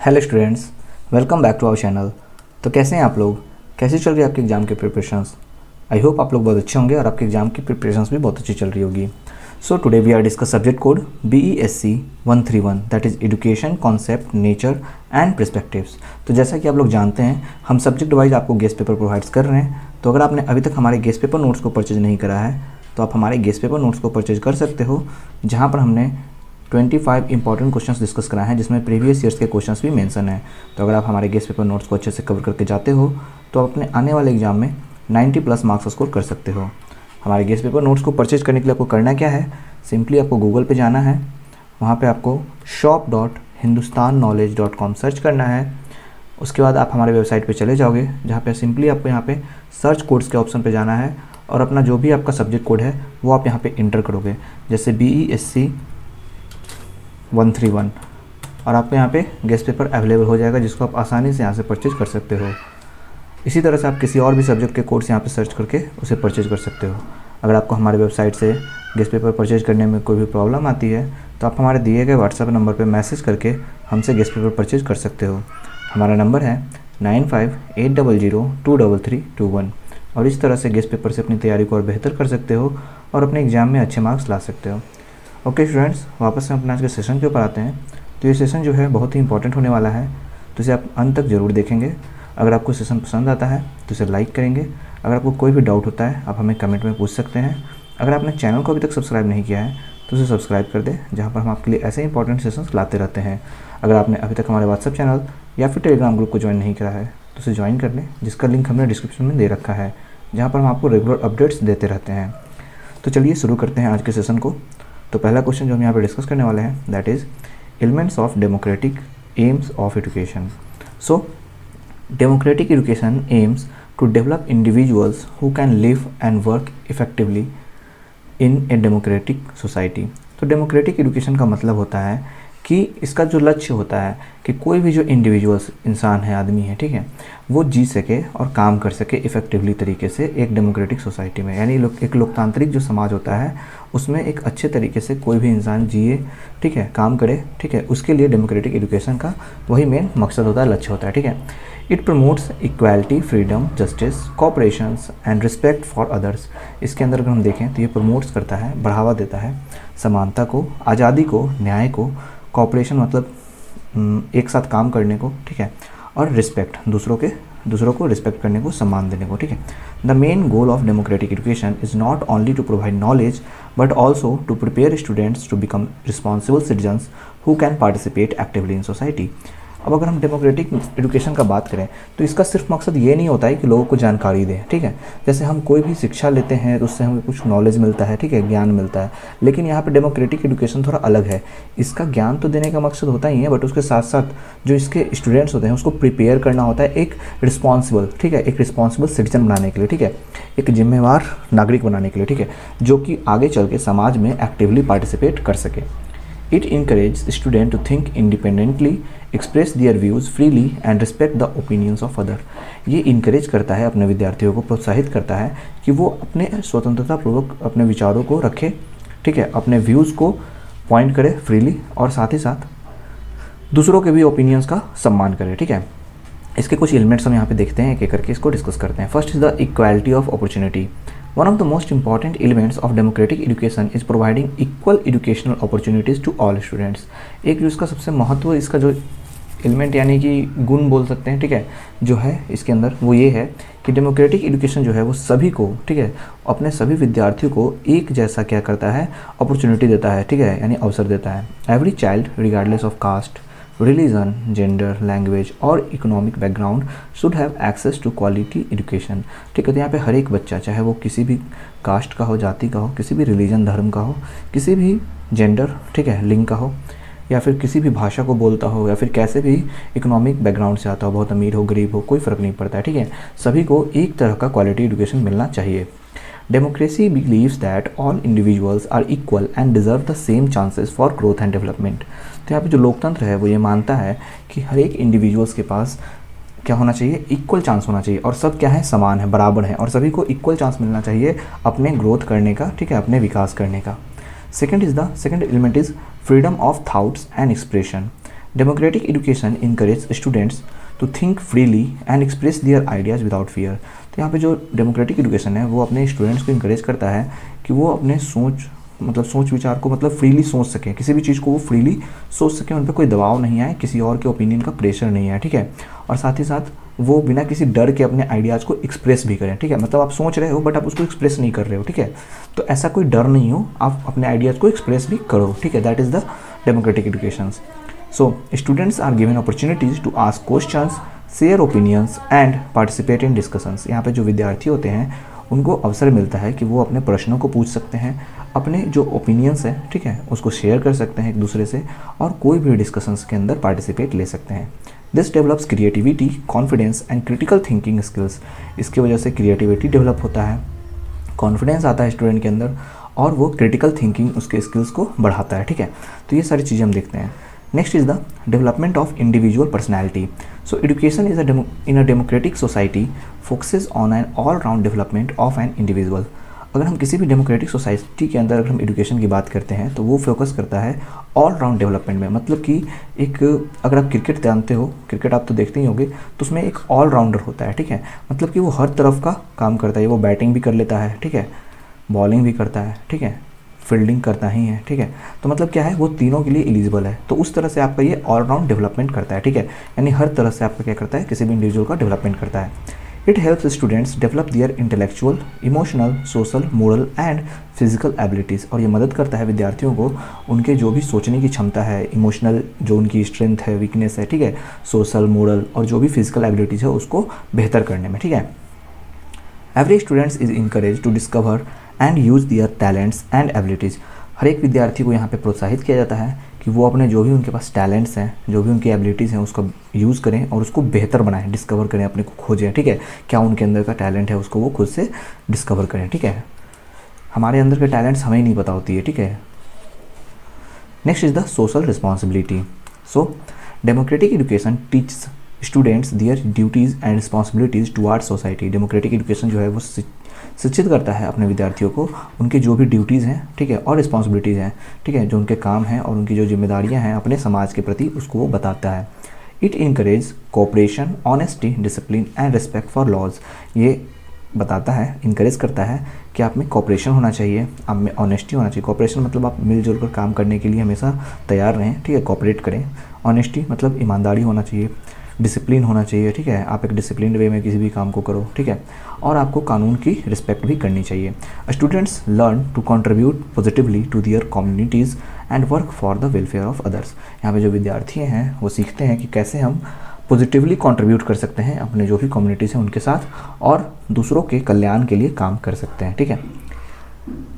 Hello students, welcome back to our channel. तो कैसे हैं आप लोग? कैसे चल रही है आपके एग्ज़ाम की प्रिपरेशंस? आई होप आप लोग बहुत अच्छे होंगे और आपके एग्ज़ाम की प्रिपरेशंस भी बहुत अच्छी चल रही होगी। So today we are discuss subject code BESC 131, that is education concept nature and perspectives. तो जैसा कि आप लोग जानते हैं, हम सब्जेक्ट वाइज आपको गेस्ट पेपर प्रोवाइड्स कर रहे हैं। तो अगर आपने अभी तक हमारे गेस्ट पेपर नोट्स को परचेज नहीं करा है तो आप हमारे गेस्ट पेपर नोट्स को परचेज कर सकते हो, जहाँ पर हमने 25 इंपॉर्टेंट क्वेश्चंस डिस्कस कराए हैं, जिसमें प्रीवियस ईयर्स के क्वेश्चंस भी मेंशन है। तो अगर आप हमारे गेस्ट पेपर नोट्स को अच्छे से कवर करके जाते हो तो आप अपने आने वाले एग्जाम में 90+ मार्क्स स्कोर कर सकते हो। हमारे गेस्ट पेपर नोट्स को परचेज करने के लिए आपको करना क्या है, सिंपली आपको गूगल पे जाना है, वहाँ पे आपको shop.hindustanknowledge.com सर्च करना है। उसके बाद आप हमारे वेबसाइट पे चले जाओगे, जहाँ पे सिंपली आपको यहाँ पे सर्च कोड्स के ऑप्शन पे जाना है और अपना जो भी आपका सब्जेक्ट कोड है वो आप यहाँ पे इंटर करोगे, जैसे BESC 131, और आपको यहाँ पे गेस्ट पेपर अवेलेबल हो जाएगा, जिसको आप आसानी से यहाँ से परचेज कर सकते हो। इसी तरह से आप किसी और भी सब्जेक्ट के कोर्स यहाँ पे सर्च करके उसे परचेज कर सकते हो। अगर आपको हमारे वेबसाइट से गेस्ट पेपर परचेज करने में कोई भी प्रॉब्लम आती है तो आप हमारे दिए गए व्हाट्सएप नंबर पर मैसेज करके हमसे गेस्ट पेपर परचेज कर सकते हो। हमारा नंबर है 9580023321, और इस तरह से गेस्ट पेपर से अपनी तैयारी को और बेहतर कर सकते हो और अपने एग्ज़ाम में अच्छे मार्क्स ला सकते हो। ओके स्टूडेंट्स, वापस से अपने आज के सेशन के ऊपर आते हैं। तो ये सेशन जो है बहुत ही इंपॉर्टेंट होने वाला है, तो इसे आप अंत तक ज़रूर देखेंगे। अगर आपको सेशन पसंद आता है तो इसे लाइक करेंगे। अगर आपको कोई भी डाउट होता है आप हमें कमेंट में पूछ सकते हैं। अगर आपने चैनल को अभी तक सब्सक्राइब नहीं किया है तो उसे सब्सक्राइब कर दें, जहाँ पर हम आपके लिए ऐसे इंपॉर्टेंट सेशंस लाते रहते हैं। अगर आपने अभी तक हमारे व्हाट्सएप चैनल या फिर टेलीग्राम ग्रुप को ज्वाइन नहीं करा है तो उसे ज्वाइन कर लें, जिसका लिंक हमने डिस्क्रिप्शन में दे रखा है, जहाँ पर हम आपको रेगुलर अपडेट्स देते रहते हैं। तो चलिए शुरू करते हैं आज के सेशन को। तो पहला क्वेश्चन जो हम यहाँ पे डिस्कस करने वाले हैं, that is elements of democratic aims of education. So democratic education aims to develop individuals who can live and work effectively in a democratic society. तो डेमोक्रेटिक एजुकेशन का मतलब होता है कि इसका जो लक्ष्य होता है कि कोई भी जो इंडिविजुअल्स इंसान है, आदमी है, ठीक है, वो जी सके और काम कर सके इफ़ेक्टिवली तरीके से एक डेमोक्रेटिक सोसाइटी में। यानी एक लोकतांत्रिक जो समाज होता है उसमें एक अच्छे तरीके से कोई भी इंसान जिए, ठीक है, काम करे, ठीक है, उसके लिए डेमोक्रेटिक एजुकेशन का वही मेन मकसद होता है, लक्ष्य होता है, ठीक है। It promotes equality, freedom, justice, cooperation and respect for others. इसके अंदर अगर हम देखें तो ये प्रमोट्स करता है, बढ़ावा देता है समानता को, आज़ादी को, न्याय को, कोऑपरेशन मतलब एक साथ काम करने को, ठीक है, और रिस्पेक्ट, दूसरों को रिस्पेक्ट करने को, सम्मान देने को, ठीक है। The main goal of democratic education is not only to provide knowledge but also to prepare students to become responsible citizens who can participate actively in society. अब अगर हम डेमोक्रेटिक एजुकेशन का बात करें तो इसका सिर्फ मकसद ये नहीं होता है कि लोगों को जानकारी दें, ठीक है। जैसे हम कोई भी शिक्षा लेते हैं तो उससे हमें कुछ नॉलेज मिलता है, ठीक है, ज्ञान मिलता है, लेकिन यहाँ पे डेमोक्रेटिक एजुकेशन थोड़ा अलग है। इसका ज्ञान तो देने का मकसद होता ही है, बट उसके साथ साथ जो इसके स्टूडेंट्स होते हैं उसको प्रिपेयर करना होता है एक रिस्पॉन्सिबल, ठीक है, एक रिस्पॉन्सिबल सिटीजन बनाने के लिए, ठीक है, एक जिम्मेवार नागरिक बनाने के लिए, ठीक है, जो कि आगे चल के समाज में एक्टिवली पार्टिसिपेट कर सके। It encourages students to think independently, express their views freely and respect the opinions of others। ये इनकरेज करता है, अपने विद्यार्थियों को प्रोत्साहित करता है कि वो अपने स्वतंत्रतापूर्वक अपने विचारों को रखे, ठीक है, अपने व्यूज़ को पॉइंट करे फ्रीली, और साथ ही साथ दूसरों के भी ओपिनियंस का सम्मान करे, ठीक है। इसके कुछ एलिमेंट्स हम यहाँ पे देखते हैं, एक एक करके इसको डिस्कस करते हैं। First is the equality of opportunity. One of the most important elements of democratic education is providing equal educational opportunities to all students। एक जो इसका सबसे महत्व, इसका जो एलिमेंट यानी कि गुण बोल सकते हैं, ठीक है, जो है इसके अंदर वो ये है कि डेमोक्रेटिक एजुकेशन जो है वो सभी को, ठीक है, अपने सभी विद्यार्थियों को एक जैसा क्या करता है, अपॉर्चुनिटी देता है, ठीक है, यानी अवसर देता है। Every child regardless of caste, religion, gender, language और economic background should have access to quality education. ठीक है, तो यहाँ पे हर एक बच्चा, चाहे वो किसी भी कास्ट का हो, जाति का हो, किसी भी रिलीजन, धर्म का हो, किसी भी जेंडर, ठीक है, लिंग का हो, या फिर किसी भी भाषा को बोलता हो, या फिर कैसे भी इकोनॉमिक बैकग्राउंड से आता हो, बहुत अमीर हो, गरीब हो, कोई फ़र्क नहीं पड़ता है, ठीक है, सभी को एक तरह का क्वालिटी एजुकेशन मिलना चाहिए। Democracy believes that all individuals are equal and deserve the same chances for growth and development। तो यहाँ पे जो लोकतंत्र है वो ये मानता है कि हर एक इंडिविजुअल्स के पास क्या होना चाहिए, इक्वल चांस होना चाहिए, और सब क्या है, समान है, बराबर है, और सभी को इक्वल चांस मिलना चाहिए अपने ग्रोथ करने का, ठीक है, अपने विकास करने का। Second element is freedom of thoughts and expression. Democratic education encourage students to think freely and express their ideas without fear. तो यहाँ पे जो डेमोक्रेटिक एजुकेशन है वो अपने स्टूडेंट्स को इनकरेज करता है कि वो अपने सोच विचार को फ्रीली सोच सकें, किसी भी चीज़ को वो फ्रीली सोच सकें, उन पर कोई दबाव नहीं आए, किसी और के ओपिनियन का प्रेशर नहीं आए, ठीक है। और साथ ही साथ वो बिना किसी डर के अपने आइडियाज़ को एक्सप्रेस भी करें, ठीक है। मतलब आप सोच रहे हो बट आप उसको एक्सप्रेस नहीं कर रहे हो, ठीक है। तो ऐसा कोई डर नहीं हो, आप अपने आइडियाज़ को एक्सप्रेस भी करो, ठीक है। That is the democratic education. So students are given opportunities to ask questions, share opinions and participate in discussions. यहाँ पे जो विद्यार्थी होते हैं उनको अवसर मिलता है कि वो अपने प्रश्नों को पूछ सकते हैं, अपने जो ओपिनियंस है, ठीक है, उसको शेयर कर सकते हैं एक दूसरे से, और कोई भी डिस्कशंस के अंदर पार्टिसिपेट ले सकते हैं। This develops creativity, confidence and critical thinking skills. इसकी वजह से क्रिएटिविटी डेवलप होता है, कॉन्फिडेंस आता है स्टूडेंट के अंदर, और वो क्रिटिकल थिंकिंग उसके स्किल्स को बढ़ाता है, ठीक है। तो ये सारी चीज़ें हम देखते हैं। Next is the development of individual personality. So education is in a democratic society focuses on an all round development of an individual. अगर हम किसी भी डेमोक्रेटिक सोसाइटी के अंदर अगर हम एजुकेशन की बात करते हैं तो वो फोकस करता है ऑल राउंड डेवलपमेंट में। मतलब कि एक, अगर आप क्रिकेट जानते हो, क्रिकेट आप तो देखते ही होंगे, तो उसमें एक ऑल राउंडर होता है, ठीक है। मतलब कि वो हर तरफ का काम करता है, वो बैटिंग भी कर लेता है, ठीक है, बॉलिंग भी करता है, ठीक है, फील्डिंग करता ही है, ठीक है। तो मतलब क्या है, वो तीनों के लिए एलिजिबल है। तो उस तरह से आपका ये ऑल राउंड डेवलपमेंट करता है, ठीक है। यानी हर तरह से आपका क्या करता है, किसी भी इंडिविजुअल का डेवलपमेंट करता है। It helps students develop their intellectual, emotional, social, moral and physical abilities. और ये मदद करता है विद्यार्थियों को उनके जो भी सोचने की क्षमता है, इमोशनल जो उनकी स्ट्रेंथ है, वीकनेस है, ठीक है, सोशल, मोरल और जो भी फिजिकल एबिलिटीज़ है उसको बेहतर करने में, ठीक है। Every students is encourage to discover and use their talents and abilities. हर एक विद्यार्थी को यहाँ पे प्रोत्साहित किया जाता है कि वो अपने जो भी उनके पास टैलेंट्स हैं, जो भी उनकी एबिलिटीज़ हैं, उसका यूज़ करें और उसको बेहतर बनाएं, डिस्कवर करें, अपने को खोजें, ठीक है। क्या उनके अंदर का टैलेंट है उसको वो खुद से डिस्कवर करें, ठीक है। हमारे अंदर के टैलेंट्स हमें ही नहीं पता होती है, ठीक है। Next is the social responsibility. So democratic education teaches students their duties and responsibilities towards society. Democratic education जो है वो शिक्षित करता है अपने विद्यार्थियों को उनके जो भी ड्यूटीज़ हैं, ठीक है, और रिस्पॉन्सिबिलिटीज़ हैं, ठीक है, जो उनके काम हैं और उनकी जो जिम्मेदारियां हैं अपने समाज के प्रति, उसको वो बताता है। It encourage cooperation, honesty, discipline and respect for laws. ये बताता है, इनकरेज करता है कि आप में कोऑपरेशन होना चाहिए, आप में ऑनेस्टी होना चाहिए। कोऑपरेशन मतलब आप मिलजुल कर काम करने के लिए हमेशा तैयार रहें, ठीक है, कोऑपरेट करें। ऑनेस्टी मतलब ईमानदारी होना चाहिए, डिसिप्लिन होना चाहिए, ठीक है, आप एक डिसिप्लिन वे में किसी भी काम को करो, ठीक है, और आपको कानून की रिस्पेक्ट भी करनी चाहिए। Students learn to contribute positively to their communities and work for the welfare of others. यहाँ पे जो विद्यार्थी हैं वो सीखते हैं कि कैसे हम पॉजिटिवली कंट्रीब्यूट कर सकते हैं अपने जो भी कम्युनिटीज़ हैं उनके साथ, और दूसरों के कल्याण के लिए काम कर सकते हैं, ठीक है।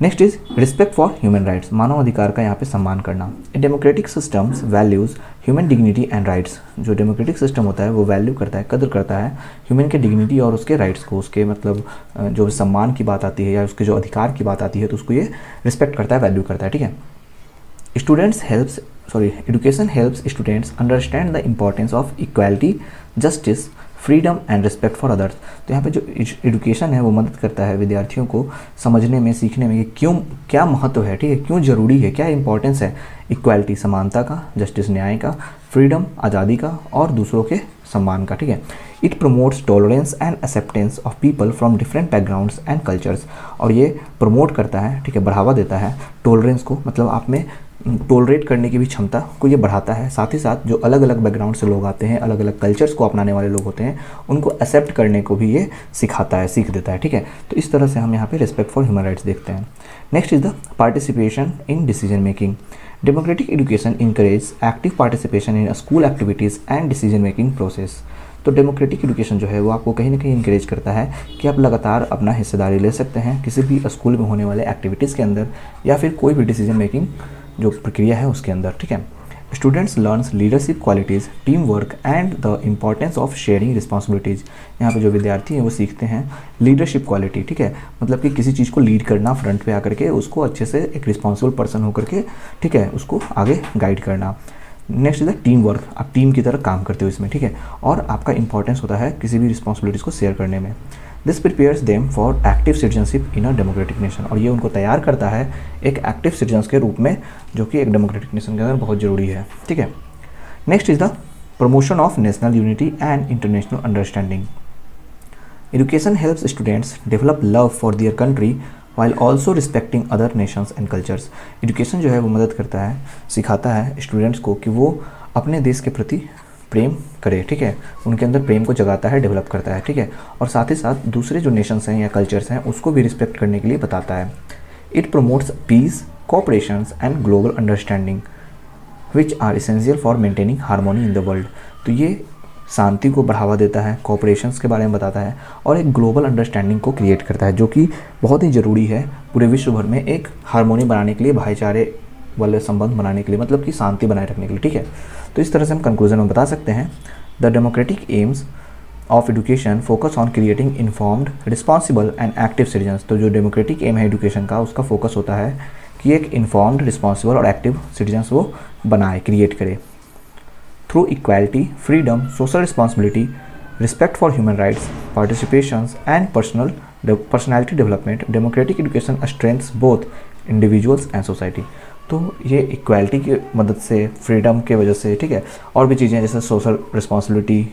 Next is respect for human rights. मानव अधिकार का यहाँ पे सम्मान करना। Democratic systems values human dignity and rights. जो डेमोक्रेटिक सिस्टम होता है वो वैल्यू करता है, कदर करता है ह्यूमन के डिग्निटी और उसके राइट्स को, उसके मतलब जो सम्मान की बात आती है या उसके जो अधिकार की बात आती है तो उसको ये रिस्पेक्ट करता है, वैल्यू करता है, ठीक है। Education helps students understand the importance of equality, justice, freedom and respect for others. तो यहाँ पे जो एजुकेशन है वो मदद करता है विद्यार्थियों को समझने में, सीखने में कि क्यों, क्या महत्व है, ठीक है, क्यों ज़रूरी है, क्या इंपॉर्टेंस है इक्वालिटी समानता का, जस्टिस न्याय का, फ्रीडम आज़ादी का और दूसरों के सम्मान का, ठीक है। It promotes tolerance and acceptance of people from different backgrounds and cultures. और ये प्रमोट करता है, ठीक है, बढ़ावा देता है टॉलरेंस को, मतलब आप में टोलरेट करने की भी क्षमता को ये बढ़ाता है। साथ ही साथ जो अलग अलग बैकग्राउंड से लोग आते हैं, अलग अलग कल्चर्स को अपनाने वाले लोग होते हैं, उनको एक्सेप्ट करने को भी ये सिखाता है, सीख देता है, ठीक है। तो इस तरह से हम यहाँ पे रिस्पेक्ट फॉर ह्यूमन राइट्स देखते हैं। Next is the participation in decision making. Democratic education encourage active participation in school activities and decision making process. तो डेमोक्रेटिक एजुकेशन जो है वो आपको कहीं ना कहीं इंकरेज करता है कि आप लगातार अपना हिस्सेदारी ले सकते हैं किसी भी स्कूल में होने वाले एक्टिविटीज़ के अंदर या फिर कोई भी डिसीजन मेकिंग जो प्रक्रिया है उसके अंदर, ठीक है। Students learns leadership qualities, team work and the importance of sharing responsibilities. यहाँ पे जो विद्यार्थी हैं वो सीखते हैं लीडरशिप क्वालिटी, ठीक है, मतलब कि किसी चीज़ को लीड करना, फ्रंट पे आकर के उसको अच्छे से एक रिस्पॉन्सिबल पर्सन होकर के, ठीक है, उसको आगे गाइड करना। Next is the team work, आप टीम की तरह काम करते हो इसमें, ठीक है, और आपका इंपॉर्टेंस होता है किसी भी रिस्पॉन्सिबिलिटीज़ को शेयर करने में। This prepares them for active citizenship in a democratic nation. और ये उनको तैयार करता है एक एक्टिव सिटीजन्स के रूप में, जो कि एक डेमोक्रेटिक नेशन के अंदर बहुत ज़रूरी है, ठीक है। Next is the promotion of national unity and international understanding. Education helps students develop love for their country while also respecting other Nations and cultures. Education जो है वो मदद करता है, सिखाता है स्टूडेंट्स को कि वो अपने देश के प्रति प्रेम करे, ठीक है, उनके अंदर प्रेम को जगाता है, डेवलप करता है, ठीक है, और साथ ही साथ दूसरे जो नेशंस हैं या कल्चर्स हैं उसको भी रिस्पेक्ट करने के लिए बताता है। It promotes peace, cooperation and global understanding which are essential for maintaining harmony in the world. तो ये शांति को बढ़ावा देता है, कोऑपरेशंस के बारे में बताता है और एक ग्लोबल अंडरस्टैंडिंग को क्रिएट करता है, जो कि बहुत ही ज़रूरी है पूरे विश्व भर में एक हार्मोनी बनाने के लिए, भाईचारे वाले संबंध बनाने के लिए, मतलब कि शांति बनाए रखने के लिए, ठीक है। तो इस तरह से हम कंक्लूजन में बता सकते हैं the democratic aims of education focus on creating informed, responsible and active citizens. तो जो डेमोक्रेटिक एम है एजुकेशन का, उसका फोकस होता है कि एक इन्फॉर्म्ड, रिस्पॉन्सिबल और एक्टिव सिटीजन्स वो बनाए, क्रिएट करे through equality, freedom, social responsibility, respect for human rights, participations and personality development. Democratic education strengths both individuals and society. तो ये इक्वालिटी की मदद से, फ्रीडम के वजह से, ठीक है, और भी चीज़ें जैसे सोशल रिस्पॉन्सिबिलिटी,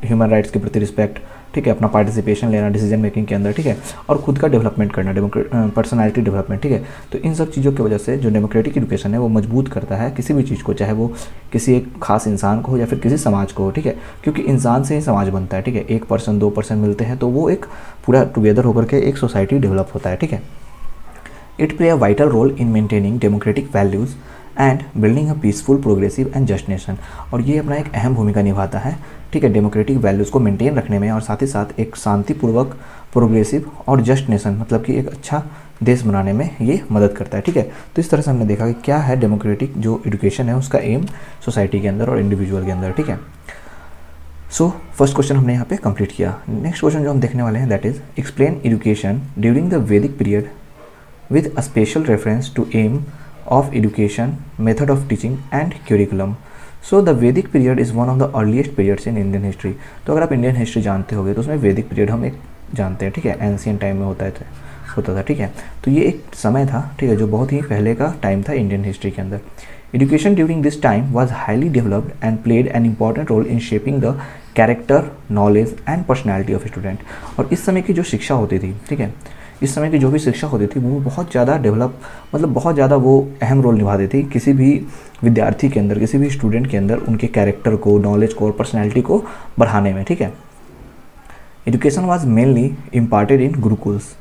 ह्यूमन राइट्स के प्रति रिस्पेक्ट, ठीक है, अपना पार्टिसिपेशन लेना डिसीजन मेकिंग के अंदर, ठीक है, और खुद का डेवलपमेंट करना, पर्सनालिटी डेवलपमेंट, ठीक है। तो इन सब चीज़ों की वजह से जो डेमोक्रेटिक एजुकेशन है वो मजबूत करता है किसी भी चीज़ को, चाहे वो किसी एक खास इंसान को हो या फिर किसी समाज को हो, ठीक है, क्योंकि इंसान से ही समाज बनता है, ठीक है। 1% 2% मिलते हैं तो वो एक पूरा टुगेदर होकर के एक सोसाइटी डेवलप होता है, ठीक है। It play a vital role in maintaining democratic values and building a peaceful, progressive and just nation. और ये अपना एक अहम भूमिका निभाता है, ठीक है, डेमोक्रेटिक वैल्यूज़ को मेंटेन रखने में और साथ ही साथ एक शांतिपूर्वक, प्रोग्रेसिव और जस्ट नेशन, मतलब कि एक अच्छा देश बनाने में ये मदद करता है, ठीक है। तो इस तरह से हमने देखा कि क्या है डेमोक्रेटिक जो एजुकेशन है उसका एम सोसाइटी के अंदर और इंडिविजुअल के अंदर, ठीक है। सो फर्स्ट क्वेश्चन हमने यहाँ पे कंप्लीट किया। नेक्स्ट क्वेश्चन जो हम देखने वाले हैं that is explain education during the Vedic period with a special reference to aim of education, method of teaching and curriculum. So the Vedic period is one of the earliest periods in Indian history. तो अगर आप Indian history जानते होगे तो उसमें वैदिक period हम एक जानते हैं, ठीक है, एंशियंट टाइम में होता था, ठीक है। तो ये एक समय था, ठीक है, जो बहुत ही पहले का टाइम था इंडियन हिस्ट्री के अंदर। Education during this time was highly developed and played an important role in shaping the character, knowledge and personality of student. और इस समय की जो शिक्षा होती थी, ठीक है, इस समय की जो भी शिक्षा होती थी वो बहुत ज़्यादा डेवलप, मतलब बहुत ज़्यादा वो अहम रोल निभाती थी किसी भी विद्यार्थी के अंदर, किसी भी स्टूडेंट के अंदर उनके कैरेक्टर को, नॉलेज को और पर्सनैलिटी को बढ़ाने में, ठीक है। Education was mainly imparted in gurukuls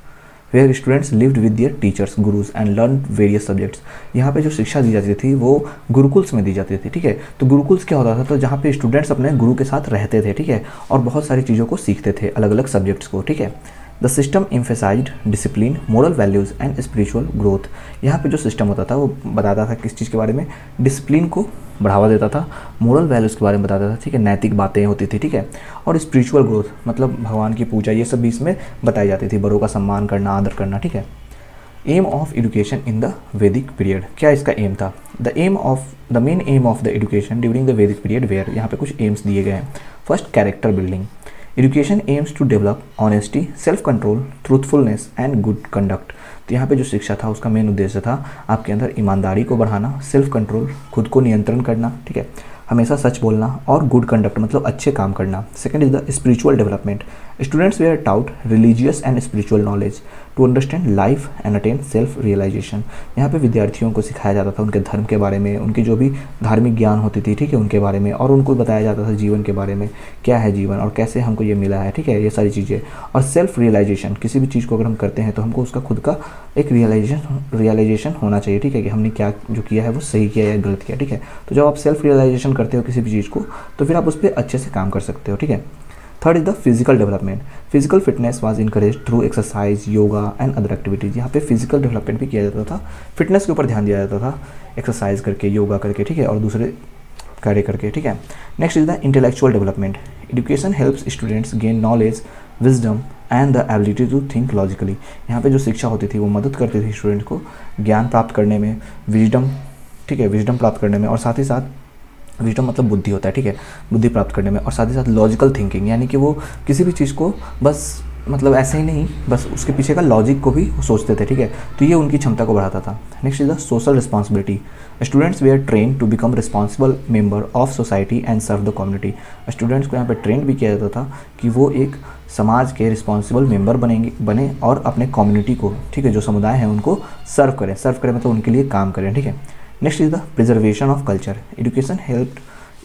where students lived with their teachers, gurus and learn various subjects. यहाँ पे जो शिक्षा दी जाती थी वो गुरुकुल्स में दी जाती थी, ठीक है। तो गुरुकुल्स क्या होता था, तो जहाँ पे स्टूडेंट्स अपने गुरु के साथ रहते थे, ठीक है, और बहुत सारी चीज़ों को सीखते थे, अलग अलग सब्जेक्ट्स को, ठीक है। The system emphasised discipline, moral values and spiritual growth. यहाँ पे जो सिस्टम होता था वो बताता था किस चीज़ के बारे में, डिसिप्लिन को बढ़ावा देता था, मोरल वैल्यूज़ के बारे में बताता था, ठीक है, नैतिक बातें होती थी, ठीक है, और स्पिरिचुअल ग्रोथ मतलब भगवान की पूजा, ये सब भी इसमें बताई जाती थी, बड़ों का सम्मान करना, आदर करना, ठीक है। Aim of education in the Vedic period, क्या इसका एम था? The main aim of the education during the Vedic period were, यहाँ पे कुछ एम्स दिए गए हैं। First, character building. Education aims to develop honesty, self control, truthfulness and good conduct. तो यहाँ पे जो शिक्षा था उसका मेन उद्देश्य था आपके अंदर ईमानदारी को बढ़ाना, सेल्फ कंट्रोल, खुद को नियंत्रण करना, ठीक है, हमेशा सच बोलना, और गुड कंडक्ट मतलब अच्छे काम करना। Second is the spiritual development. Students were taught religious and spiritual knowledge to understand life and attain self realisation. यहाँ पे विद्यार्थियों को सिखाया जाता था उनके धर्म के बारे में, उनकी जो भी धार्मिक ज्ञान होती थी, ठीक है, उनके बारे में, और उनको बताया जाता था जीवन के बारे में, क्या है जीवन और कैसे हमको ये मिला है, ठीक है, ये सारी चीज़ें। और सेल्फ रियलाइजेशन, किसी भी चीज़ को अगर हम करते हैं तो हमको उसका खुद का एक रियलाइजेशन होना चाहिए, ठीक है, कि हमने क्या जो किया है वो सही किया या गलत किया, ठीक है। तो जब आप सेल्फ रियलाइजेशन करते हो किसी भी चीज़ को तो फिर आप उस पर अच्छे से काम कर सकते हो, ठीक है। Third is the physical development. Physical fitness was encourage through exercise, yoga and other activities. यहाँ पे फिजिकल डेवलपमेंट भी किया जाता था, फिटनेस के ऊपर ध्यान दिया जाता था, एक्सरसाइज करके, योगा करके, ठीक है, और दूसरे कार्य करके, ठीक है। Next is the intellectual development. Education helps students gain knowledge, wisdom and the ability to think logically. यहाँ पे जो शिक्षा होती थी वो मदद करती थी स्टूडेंट को ज्ञान प्राप्त करने में, विजडम, ठीक है, विजडम प्राप्त करने में, और साथ ही साथ विजडम मतलब बुद्धि होता है, ठीक है, बुद्धि प्राप्त करने में, और साथ ही साथ लॉजिकल थिंकिंग, यानी कि वो किसी भी चीज़ को बस मतलब ऐसे ही नहीं, बस उसके पीछे का लॉजिक को भी सोचते थे, ठीक है। तो ये उनकी क्षमता को बढ़ाता था। Next is the social responsibility. Students way are train to become responsible member of society and serve the community. Students को यहाँ पे ट्रेंड भी किया जाता था कि वो एक समाज के रिस्पॉन्सिबल मेंबर बने और अपने कम्युनिटी को, ठीक है, जो समुदाय हैं उनको सर्व करें मतलब उनके लिए काम करें, ठीक है। Next is the preservation of culture. Education help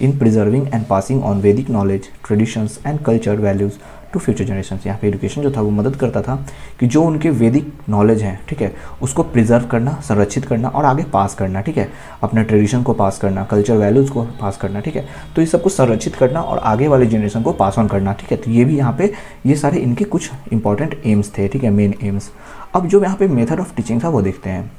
in preserving and passing on Vedic knowledge, traditions and culture values to future generation. यहाँ पे एजुकेशन जो था वो मदद करता था कि जो उनके वैदिक नॉलेज है, ठीक है, उसको प्रिजर्व करना, संरक्षित करना और आगे पास करना, ठीक है, अपना ट्रेडिशन को पास करना, कल्चर वैल्यूज़ को पास करना, ठीक है। तो ये सब कुछ संरक्षित करना और आगे वाले जनरेशन को पास ऑन करना, ठीक है। तो ये भी यहाँ पे ये सारे इनके कुछ इंपॉर्टेंट एम्स थे, ठीक है, मेन एम्स। अब जो यहाँ पे मेथड ऑफ टीचिंग था वो देखते हैं।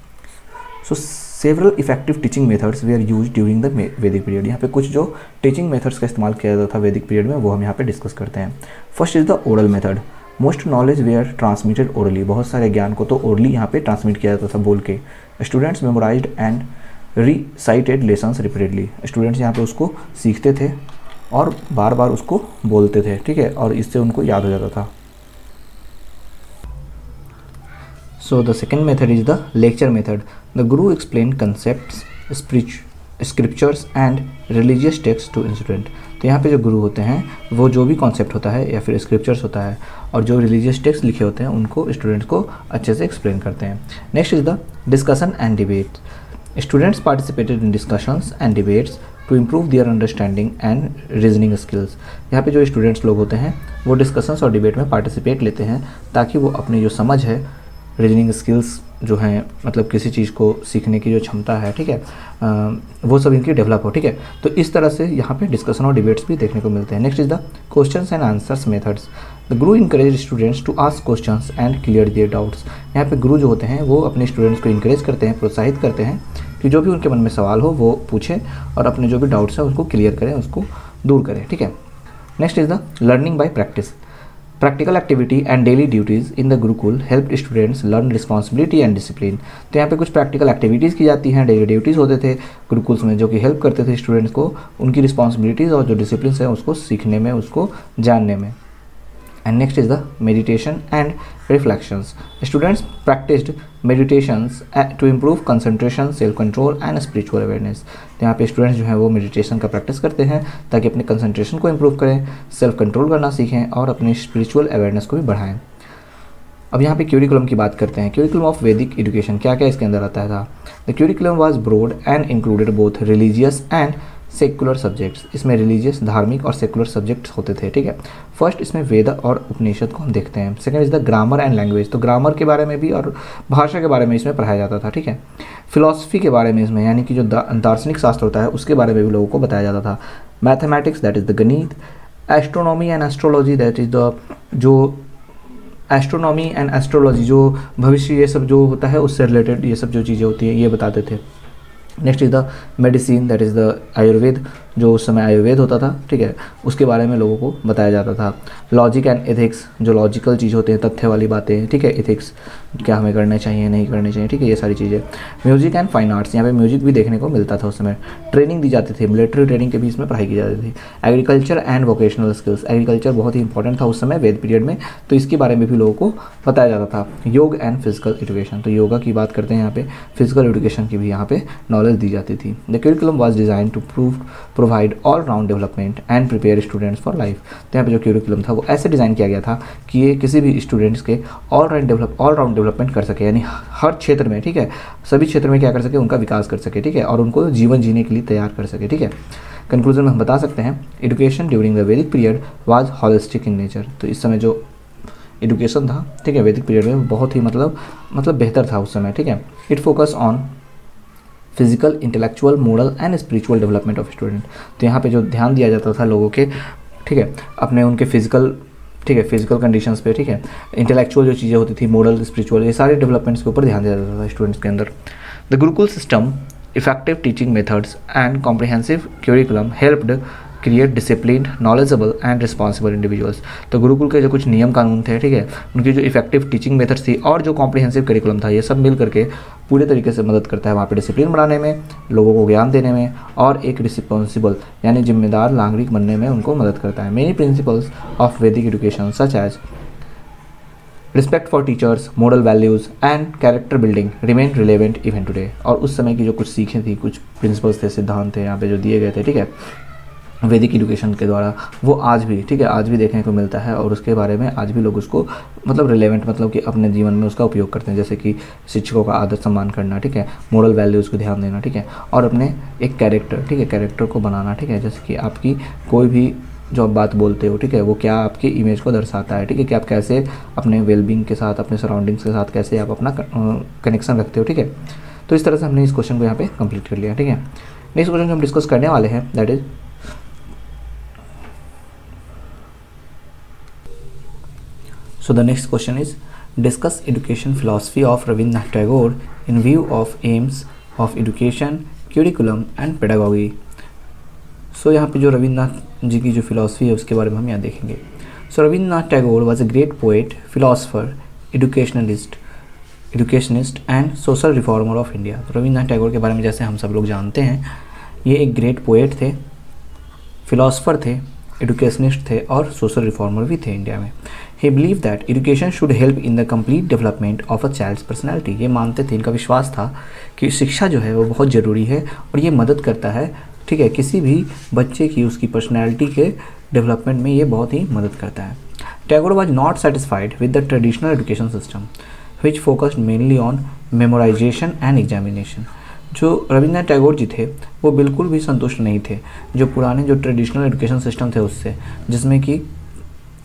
So several effective teaching methods we are use during the Vedic period. यहाँ पे कुछ जो टीचिंग मेथड्स का इस्तेमाल किया जाता था वैदिक पीरियड में वो हम यहाँ पे डिस्कस करते हैं। First is the oral method. Most knowledge we are transmitted orally. बहुत सारे ज्ञान को तो ओरली यहाँ पे ट्रांसमिट किया जाता था, बोल के। Students memorised and recited lessons repeatedly. Students यहाँ पे उसको सीखते थे और बार बार उसको बोलते थे, ठीक है, और इससे उनको याद हो जाता था। So the second method is the lecture method. The guru explained concepts, scriptures and religious texts to student. तो यहाँ पे जो गुरु होते हैं वो जो भी कॉन्सेप्ट होता है या फिर स्क्रिप्चर्स होता है और जो रिलीजियस टेक्स्ट लिखे होते हैं उनको स्टूडेंट्स को अच्छे से एक्सप्लेन करते हैं। Next is the discussion and debate. Students participated in discussions and debates to improve their understanding and reasoning skills. यहाँ पे जो स्टूडेंट्स लोग होते हैं वो डिस्कशंस और डिबेट में पार्टिसिपेट लेते हैं ताकि वो अपनी जो समझ है, रीजनिंग स्किल्स जो हैं, मतलब किसी चीज़ को सीखने की जो क्षमता है, ठीक है, वो सब इनकी डेवलप हो, ठीक है। तो इस तरह से यहाँ पे डिस्कशन और डिबेट्स भी देखने को मिलते हैं। Next is the questions and answers methods. The guru encourage students to ask questions and clear their doubts. यहाँ पे गुरु जो होते हैं वो अपने स्टूडेंट्स को इनकरेज करते हैं, प्रोत्साहित करते हैं कि जो भी उनके मन में सवाल हो वो पूछें और अपने जो भी डाउट्स हैं उसको क्लियर करें, उसको दूर करें, ठीक है। Next is the learning by practice. Practical activity and daily duties in the Gurukul help students learn responsibility and discipline. तो यहाँ पे कुछ प्रैक्टिकल एक्टिविटीज़ की जाती हैं, डेली ड्यूटीज़ होते थे गुरुकुल्स में जो कि हेल्प करते थे स्टूडेंट्स को उनकी रिस्पॉन्सिबिलिटीज़ और जो डिसिप्लिन है उसको सीखने में, उसको जानने में। And next is the meditation and reflections. Students practiced meditations to improve concentration, self-control and spiritual awareness. तो यहाँ पे स्टूडेंट्स जो हैं वो मेडिटेशन का प्रैक्टिस करते हैं ताकि अपने कंसंट्रेशन को इम्प्रूव करें, सेल्फ कंट्रोल करना सीखें और अपनी स्पिरिचुअल अवेयरनेस को भी बढ़ाएं। अब यहाँ पे क्यूरिकुलम की बात करते हैं। क्यूरिकुलम ऑफ वैदिक एजुकेशन क्या क्या इसके अंदर आता था। The curriculum was broad and included both religious and secular subjects. इसमें रिलीजियस, धार्मिक और सेकुलर सब्जेक्ट्स होते थे, ठीक है। फर्स्ट इसमें वेद और उपनिषद को हम देखते हैं। Second is the grammar and language. तो ग्रामर के बारे में भी और भाषा के बारे में इसमें पढ़ाया जाता था, ठीक है। फिलॉसफी के बारे में इसमें, यानी कि जो दार्शनिक शास्त्र होता है उसके बारे में भी लोगों को बताया जाता था। मैथमेटिक्स दैट इज़ द गणित। Astronomy and astrology that is the जो एस्ट्रोनॉमी एंड एस्ट्रोलॉजी जो भविष्य ये सब जो होता है उससे रिलेटेड ये सब जो चीज़ें होती हैं ये बताते थे। Next is the medicine that is the Ayurveda. जो उस समय आयुर्वेद होता था, ठीक है, उसके बारे में लोगों को बताया जाता था। लॉजिक एंड एथिक्स, जो लॉजिकल चीज़ होते हैं, तथ्य वाली बातें, ठीक है, एथिक्स क्या हमें करने चाहिए नहीं करने चाहिए, ठीक है, ये सारी चीज़ें। म्यूजिक एंड फाइन आर्ट्स, यहाँ पे म्यूजिक भी देखने को मिलता था उस समय। ट्रेनिंग दी जाती थी, मिलिट्री ट्रेनिंग के भी इसमें पढ़ाई की जाती थी। Agriculture and vocational skills, agriculture बहुत ही इंपॉर्टेंट था उस समय वेद पीरियड में, तो इसके बारे में भी लोगों को बताया जाता था। योग एंड फिजिकल एजुकेशन, तो योगा की बात करते हैं यहाँ पे, फिजिकल एजुकेशन की भी यहाँ पे नॉलेज दी जाती थी। The curriculum was design to provide all round development and prepare students for life. तो यहाँ पे जो करिकुलम था वो ऐसे डिज़ाइन किया गया था कि ये किसी भी स्टूडेंट्स के ऑल राउंड डेवलपमेंट कर सके, यानी हर क्षेत्र में, ठीक है, सभी क्षेत्र में क्या कर सके, उनका विकास कर सके, ठीक है, और उनको जीवन जीने के लिए तैयार कर सके, ठीक है। कंक्लूजन में हम बता सकते हैं education during the Vedic period was holistic in nature. तो इस समय जो एजुकेशन था, ठीक है, वैदिक पीरियड में बहुत ही मतलब बेहतर था उस समय, ठीक है। It focus on physical, intellectual, moral and spiritual development of student. तो यहाँ पे जो ध्यान दिया जाता था लोगों के, ठीक है, अपने उनके फिजिकल, ठीक है, फिजिकल कंडीशंस पे, ठीक है, इंटेलेक्चुअल जो चीज़ें होती थी, मोरल, स्पिरिचुअल, ये सारे डेवलपमेंट्स के ऊपर ध्यान दिया जाता था स्टूडेंट्स के अंदर। The Gurukul system, effective teaching methods and comprehensive curriculum helped create discipline, knowledgeable and responsible individuals. तो गुरुकुल के जो कुछ नियम कानून थे, ठीक है, उनकी जो इफेक्टिव टीचिंग मेथड्स थी और जो कॉम्प्रिहेंसिव करिकुलम था, ये सब मिल करके पूरे तरीके से मदद करता है वहाँ पे डिसिप्लिन बनाने में, लोगों को ज्ञान देने में और एक रिस्पॉन्सिबल यानी जिम्मेदार नागरिक बनने में उनको मदद करता है। Many principles of Vedic education such as respect for teachers, moral values and character building remain relevant even today. और उस समय की जो कुछ सीखें थी, कुछ प्रिंसिपल्स थे, सिद्धांत थे यहाँ पे जो दिए गए थे, ठीक है, वैदिक एजुकेशन के द्वारा, वो आज भी, ठीक है, आज भी देखने को मिलता है और उसके बारे में आज भी लोग उसको मतलब रिलेवेंट, मतलब कि अपने जीवन में उसका उपयोग करते हैं। जैसे कि शिक्षकों का आदर सम्मान करना, ठीक है, मोरल वैल्यूज़ को ध्यान देना, ठीक है, और अपने एक कैरेक्टर, ठीक है, कैरेक्टर को बनाना, ठीक है, जैसे कि आपकी कोई भी जो आप बात बोलते हो, ठीक है, वो क्या आपकी इमेज को दर्शाता है, ठीक है, कि आप कैसे अपने वेलबींग के साथ, अपने सराउंडिंग्स के साथ कैसे आप अपना कनेक्शन रखते हो, ठीक है। तो इस तरह से हमने इस क्वेश्चन को यहाँ पे कंप्लीट कर लिया, ठीक है। नेक्स्ट क्वेश्चन जो हम डिस्कस करने वाले हैं that is So the next question is discuss education philosophy of Rabindranath Tagore in view of aims of education, curriculum and pedagogy. So यहाँ पे जो रविंद्रनाथ जी की जो फिलॉसफी है उसके बारे में हम यहाँ देखेंगे। So Rabindranath Tagore was a great poet, philosopher, educationist and social reformer of India. तो रविंद्रनाथ टैगोर के बारे में जैसे हम सब लोग जानते हैं, ये एक ग्रेट पोएट थे, फिलोसफर थे, एडुकेशनिस्ट थे और सोशल रिफॉर्मर भी थे इंडिया में। He believe that education should help in the complete development of a child's personality. ये मानते थे, इनका विश्वास था कि शिक्षा जो है वो बहुत ज़रूरी है और ये मदद करता है, ठीक है, किसी भी बच्चे की उसकी पर्सनैलिटी के डेवलपमेंट में ये बहुत ही मदद करता है। Tagore was not satisfied with the traditional education system which focused mainly on memorisation and examination. जो रविंद्रनाथ टैगोर जी थे वो बिल्कुल भी संतुष्ट नहीं थे जो पुराने जो ट्रेडिशनल एजुकेशन सिस्टम थे उससे, जिसमें कि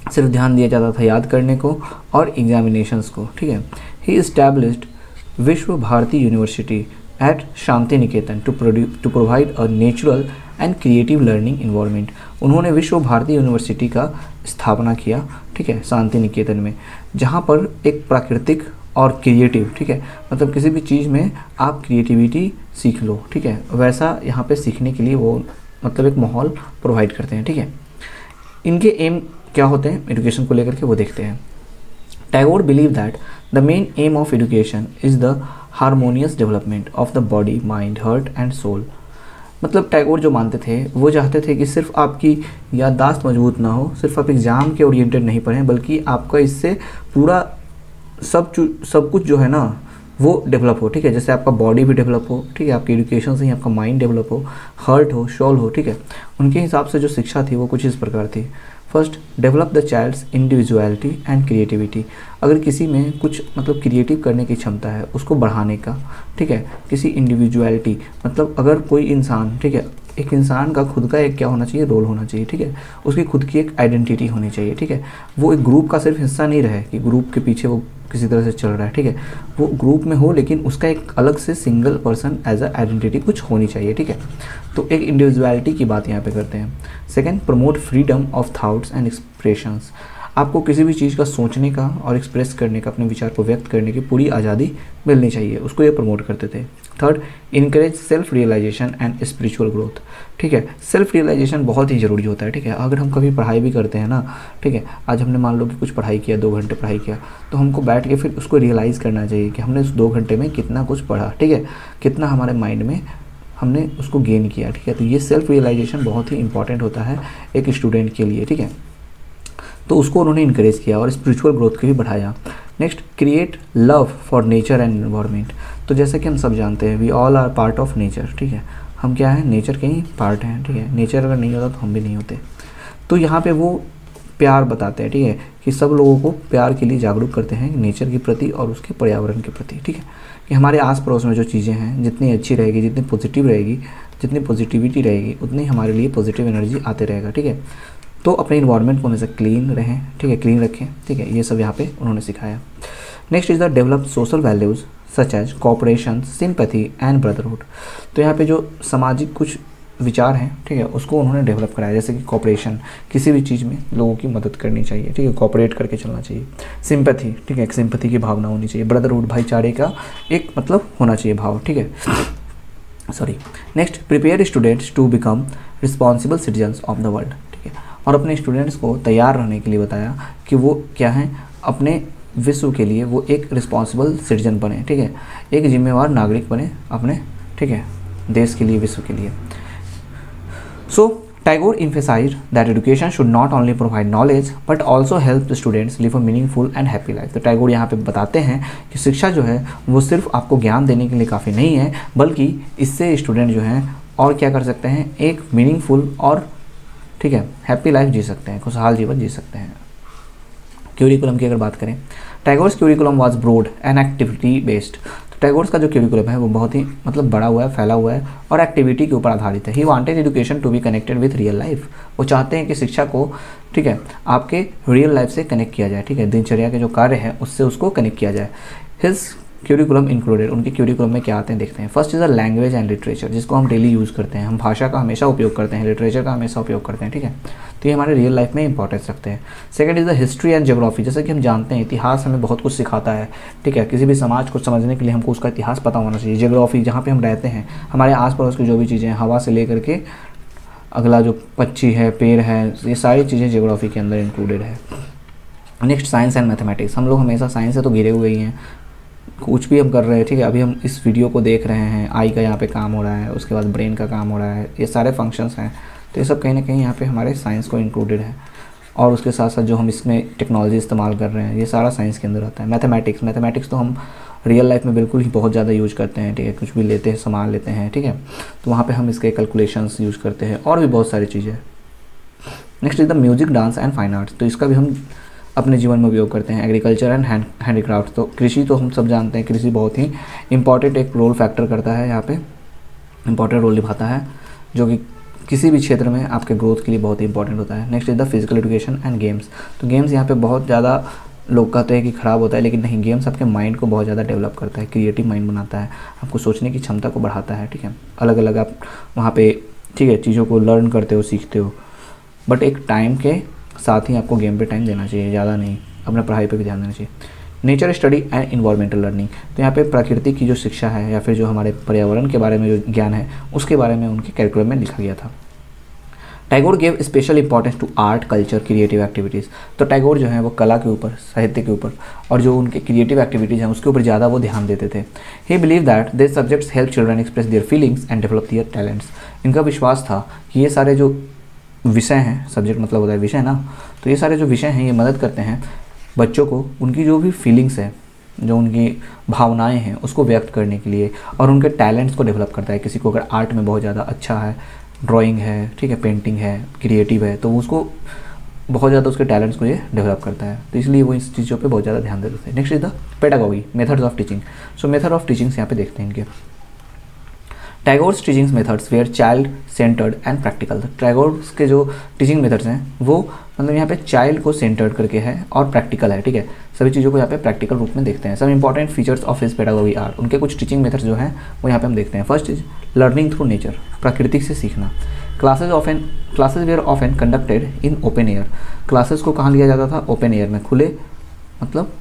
सिर्फ ध्यान दिया जाता था याद करने को और एग्जामिनेशंस को, ठीक है। He established Vishwa Bharati university at Shantiniketan to provide a natural and creative learning environment. उन्होंने विश्व भारती यूनिवर्सिटी का स्थापना किया, ठीक है, शांति निकेतन में, जहाँ पर एक प्राकृतिक और क्रिएटिव, ठीक है, मतलब किसी भी चीज़ में आप क्रिएटिविटी सीख लो, ठीक है, वैसा यहाँ पे सीखने के लिए वो मतलब एक माहौल प्रोवाइड करते हैं, ठीक है। इनके एम क्या होते हैं एजुकेशन को लेकर के वो देखते हैं। Tagore believe that the main aim of education is the harmonious development of the body, mind, heart and soul. मतलब टैगोर जो मानते थे वो चाहते थे कि सिर्फ आपकी याददाश्त मजबूत ना हो, सिर्फ आप एग्ज़ाम के ओरिएंटेड नहीं पढ़ें, बल्कि आपका इससे पूरा सब कुछ जो है ना वो डेवलप हो, ठीक है, जैसे आपका बॉडी भी डेवलप हो, ठीक है, आपकी एजुकेशन से ही आपका माइंड डेवलप हो, हार्ट हो, सोल हो, ठीक है। उनके हिसाब से जो शिक्षा थी वो कुछ इस प्रकार थी। First, develop the child's individuality and creativity. अगर किसी में कुछ मतलब क्रिएटिव करने की क्षमता है उसको बढ़ाने का, ठीक है, किसी इंडिविजुअलिटी मतलब अगर कोई इंसान, ठीक है, एक इंसान का खुद का एक क्या होना चाहिए, रोल होना चाहिए, ठीक है, उसकी खुद की एक आइडेंटिटी होनी चाहिए, ठीक है, वो एक ग्रुप का सिर्फ हिस्सा नहीं रहे कि ग्रुप के पीछे वो किसी तरह से चल रहा है, ठीक है, वो ग्रुप में हो लेकिन उसका एक अलग से single person as a identity कुछ होनी चाहिए, ठीक है। तो एक इंडिविजुअलिटी की बात यहाँ पे करते हैं। Second, promote freedom of thoughts and expressions. आपको किसी भी चीज़ का सोचने का और एक्सप्रेस करने का, अपने विचार को व्यक्त करने की पूरी आज़ादी मिलनी चाहिए, उसको ये प्रमोट करते थे। Third, encourage self realisation and spiritual growth. ठीक है, सेल्फ रियलाइजेशन बहुत ही ज़रूरी होता है, ठीक है। अगर हम कभी पढ़ाई भी करते हैं ना, ठीक है, आज हमने मान लो कि कुछ पढ़ाई किया, 2 घंटे पढ़ाई किया, तो हमको बैठ के फिर उसको रियलाइज़ करना चाहिए कि हमने उस 2 घंटे में कितना कुछ पढ़ा, ठीक है, कितना हमारे माइंड में हमने उसको गेन किया, ठीक है। तो ये सेल्फ रियलाइजेशन बहुत ही इंपॉर्टेंट होता है एक स्टूडेंट के लिए, ठीक है। तो उसको उन्होंने इनकरेज किया और स्पिरिचुअल ग्रोथ को भी बढ़ाया। Next, create love for nature and environment. तो जैसे कि हम सब जानते हैं we all are part of nature, ठीक है, हम क्या है, नेचर के ही पार्ट हैं, ठीक है। नेचर अगर नहीं होता तो हम भी नहीं होते। तो यहाँ पे वो प्यार बताते हैं, ठीक है, कि सब लोगों को प्यार के लिए जागरूक करते हैं नेचर के प्रति और उसके पर्यावरण के प्रति, ठीक है, कि हमारे आस पड़ोस में जो चीज़ें हैं जितनी अच्छी रहेगी, जितनी पॉजिटिव रहेगी, जितनी पॉजिटिविटी रहेगी, उतनी हमारे लिए पॉजिटिव एनर्जी आते रहेगा, ठीक है। तो अपने इन्वायरमेंट को हमेशा क्लीन रहें, ठीक है, क्लीन रखें, ठीक है, ये सब यहाँ पे उन्होंने सिखाया। Next is the develop social values such as cooperation, sympathy and brotherhood. तो यहाँ पे जो सामाजिक कुछ विचार हैं, ठीक है, उसको उन्होंने डेवलप कराया, जैसे कि कोऑपरेशन, किसी भी चीज़ में लोगों की मदद करनी चाहिए, ठीक है, कोऑपरेट करके चलना चाहिए। सिंपैथी, ठीक है, एक सिंपैथी की भावना होनी चाहिए। ब्रदरहुड, भाईचारे का एक मतलब होना चाहिए भाव, ठीक है, sorry. Next, prepare students to become responsible citizens of the world, ठीक है, और अपने स्टूडेंट्स को तैयार रहने के लिए बताया कि वो क्या हैं, अपने विश्व के लिए वो एक रिस्पॉन्सिबल सिटीजन बने, ठीक है, एक जिम्मेवार नागरिक बने अपने, ठीक है, देश के लिए, विश्व के लिए। सो Tagore emphasized that education should not only provide knowledge but also help the students live a meaningful and happy life। तो टैगोर यहाँ पे बताते हैं कि शिक्षा जो है वो सिर्फ आपको ज्ञान देने के लिए काफ़ी नहीं है, बल्कि इससे स्टूडेंट जो हैं और क्या कर सकते हैं, एक मीनिंगफुल और ठीक है हैप्पी लाइफ जी सकते हैं, खुशहाल जीवन जी सकते हैं। क्यूरिकुलम की अगर बात करें, Tagore's curriculum was broad and activity based. तो टैगोर्स का जो क्यूरिकुलम है वो बहुत ही मतलब बड़ा हुआ है, फैला हुआ है और एक्टिविटी के ऊपर आधारित है। He wanted education to be connected with real life. वो चाहते हैं कि शिक्षा को ठीक है आपके रियल लाइफ से कनेक्ट किया जाए, ठीक है दिनचर्या के जो कार्य है उससे उसको कनेक्ट किया जाए। हिज क्यूरिकुलम इंक्लूडेड, उनके क्यूरिकुलम में क्या आते हैं देखते हैं। First is a language and literature, जिसको हम डेली यूज़ करते हैं, हम भाषा का हमेशा उपयोग करते हैं, लिटरेचर का हमेशा उपयोग करते हैं, ठीक है तो ये हमारे रियल लाइफ में इंपॉर्टेंस रखते हैं। Second is the history and geography, जैसे कि हम जानते हैं इतिहास हमें बहुत कुछ सिखाता है, ठीक है किसी भी समाज को समझने के लिए हमको उसका इतिहास पता होना चाहिए। ज्योग्राफी, जहाँ पे हम रहते हैं, हमारे आस पड़ोस की जो भी चीज़ें हैं, हवा से लेकर के अगला जो पक्षी है, पेड़ है, ये सारी चीज़ें ज्योग्राफी के अंदर इंक्लूडेड है। नेक्स्ट साइंस एंड मैथमेटिक्स, हम लोग हमेशा साइंस से तो घिरे हुए ही हैं, कुछ भी हम कर रहे हैं, ठीक है अभी हम इस वीडियो को देख रहे हैं, आई का यहाँ पे काम हो रहा है, उसके बाद ब्रेन का काम हो रहा है, ये सारे फंक्शंस हैं, तो ये सब कहीं ना कहीं यहाँ पे हमारे साइंस को इंक्लूडेड है। और उसके साथ साथ जो हम इसमें टेक्नोलॉजी इस्तेमाल कर रहे हैं, ये सारा साइंस के अंदर आता है। मैथमेटिक्स तो हम रियल लाइफ में बिल्कुल ही बहुत ज़्यादा यूज करते हैं, ठीक है कुछ भी लेते हैं, सामान लेते हैं, ठीक है तो वहाँ पर हम इसके कैलकुलेशंस यूज़ करते हैं और भी बहुत सारी चीज़ें। Next is the music, dance and fine arts, तो इसका भी हम अपने जीवन में उपयोग करते हैं। एग्रीकल्चर एंड हैंडीक्राफ्ट, तो कृषि तो हम सब जानते हैं, कृषि बहुत ही इंपॉर्टेंट एक रोल फैक्टर करता है, यहाँ पे इंपॉर्टेंट रोल निभाता है, जो कि किसी भी क्षेत्र में आपके ग्रोथ के लिए बहुत ही इंपॉर्टेंट होता है। Next is the physical education and games, तो गेम्स यहाँ पे बहुत ज़्यादा लोग कहते हैं कि ख़राब होता है, लेकिन नहीं, गेम्स आपके माइंड को बहुत ज़्यादा डेवलप करता है, क्रिएटिव माइंड बनाता है, आपको सोचने की क्षमता को बढ़ाता है, ठीक है अलग अलग आप वहाँ पे ठीक है चीज़ों को लर्न करते हो, सीखते हो, बट एक टाइम के साथ ही आपको गेम पे टाइम देना चाहिए, ज़्यादा नहीं, अपने पढ़ाई पे भी ध्यान देना चाहिए। Nature study and environmental learning, तो यहाँ पे प्रकृति की जो शिक्षा है या फिर जो हमारे पर्यावरण के बारे में जो ज्ञान है उसके बारे में उनके कैरिकुलम में लिखा गया था। Tagore gave special importance to art, culture, creative activities, तो टैगोर जो है वो कला के ऊपर, साहित्य के ऊपर और जो उनके क्रिएटिव एक्टिविटीज़ हैं उसके ऊपर ज़्यादा वो ध्यान देते थे। ही believe that this subjects help children express their feelings and develop their talents. इनका विश्वास था कि ये सारे जो विषय हैं, सब्जेक्ट मतलब होता है विषय ना, तो ये सारे जो विषय हैं ये मदद करते हैं बच्चों को उनकी जो भी फीलिंग्स है, जो उनकी भावनाएं हैं उसको व्यक्त करने के लिए, और उनके टैलेंट्स को डेवलप करता है। किसी को अगर आर्ट में बहुत ज़्यादा अच्छा है, ड्राइंग है, ठीक है पेंटिंग है, क्रिएटिव है, तो उसको बहुत ज़्यादा उसके टैलेंट्स को ये डेवलप करता है, तो इसलिए वो इस चीज़ों पे बहुत ज़्यादा ध्यान देते थे। Next is the pedagogy, methods of teaching, so method of teachings यहाँ पे देखते हैं इनके। Tagore's teaching methods were child centred and practical, Tagore's के जो टीचिंग मेथड्स हैं वो मतलब यहाँ पे चाइल्ड को सेंटर्ड करके है और प्रैक्टिकल है, ठीक है सभी चीज़ों को यहाँ पे प्रैक्टिकल रूप में देखते हैं। Some important features of his pedagogy are, उनके कुछ टीचिंग मेथड्स जो हैं वो यहाँ पे हम देखते हैं। First is learning through nature, प्रकृति से सीखना। Classes were often conducted in open air, classes को कहाँ लिया जाता था, ओपन एयर में, खुले मतलब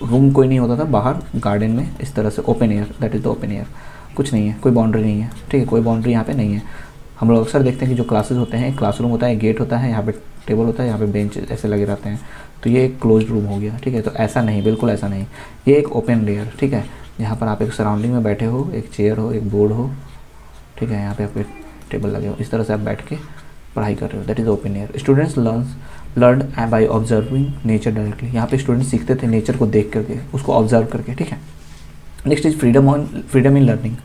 रूम कोई नहीं होता था, बाहर गार्डन में, इस तरह से open air, that is the open air, कुछ नहीं है, कोई बाउंड्री नहीं है, ठीक है कोई बाउंड्री यहाँ पे नहीं है। हम लोग अक्सर देखते हैं कि जो क्लासेस होते हैं, क्लासरूम होता है, गेट होता है, यहाँ पे टेबल होता है, यहाँ पे बेंच ऐसे लगे रहते हैं, तो ये एक क्लोज्ड रूम हो गया, ठीक है तो ऐसा नहीं, बिल्कुल ऐसा नहीं, ये एक ओपन लेयर, ठीक है यहाँ पर आप एक सराउंडिंग में बैठे हो, एक चेयर हो, एक बोर्ड हो, ठीक है यहाँ पे आपके टेबल लगे हो, इस तरह से आप बैठ के पढ़ाई कर रहे हो, that is open air. Students learn by observing nature directly, यहाँ पे स्टूडेंट्स सीखते थे नेचर को देख करके, उसको ऑब्जर्व करके, ठीक है। Next is freedom in learning,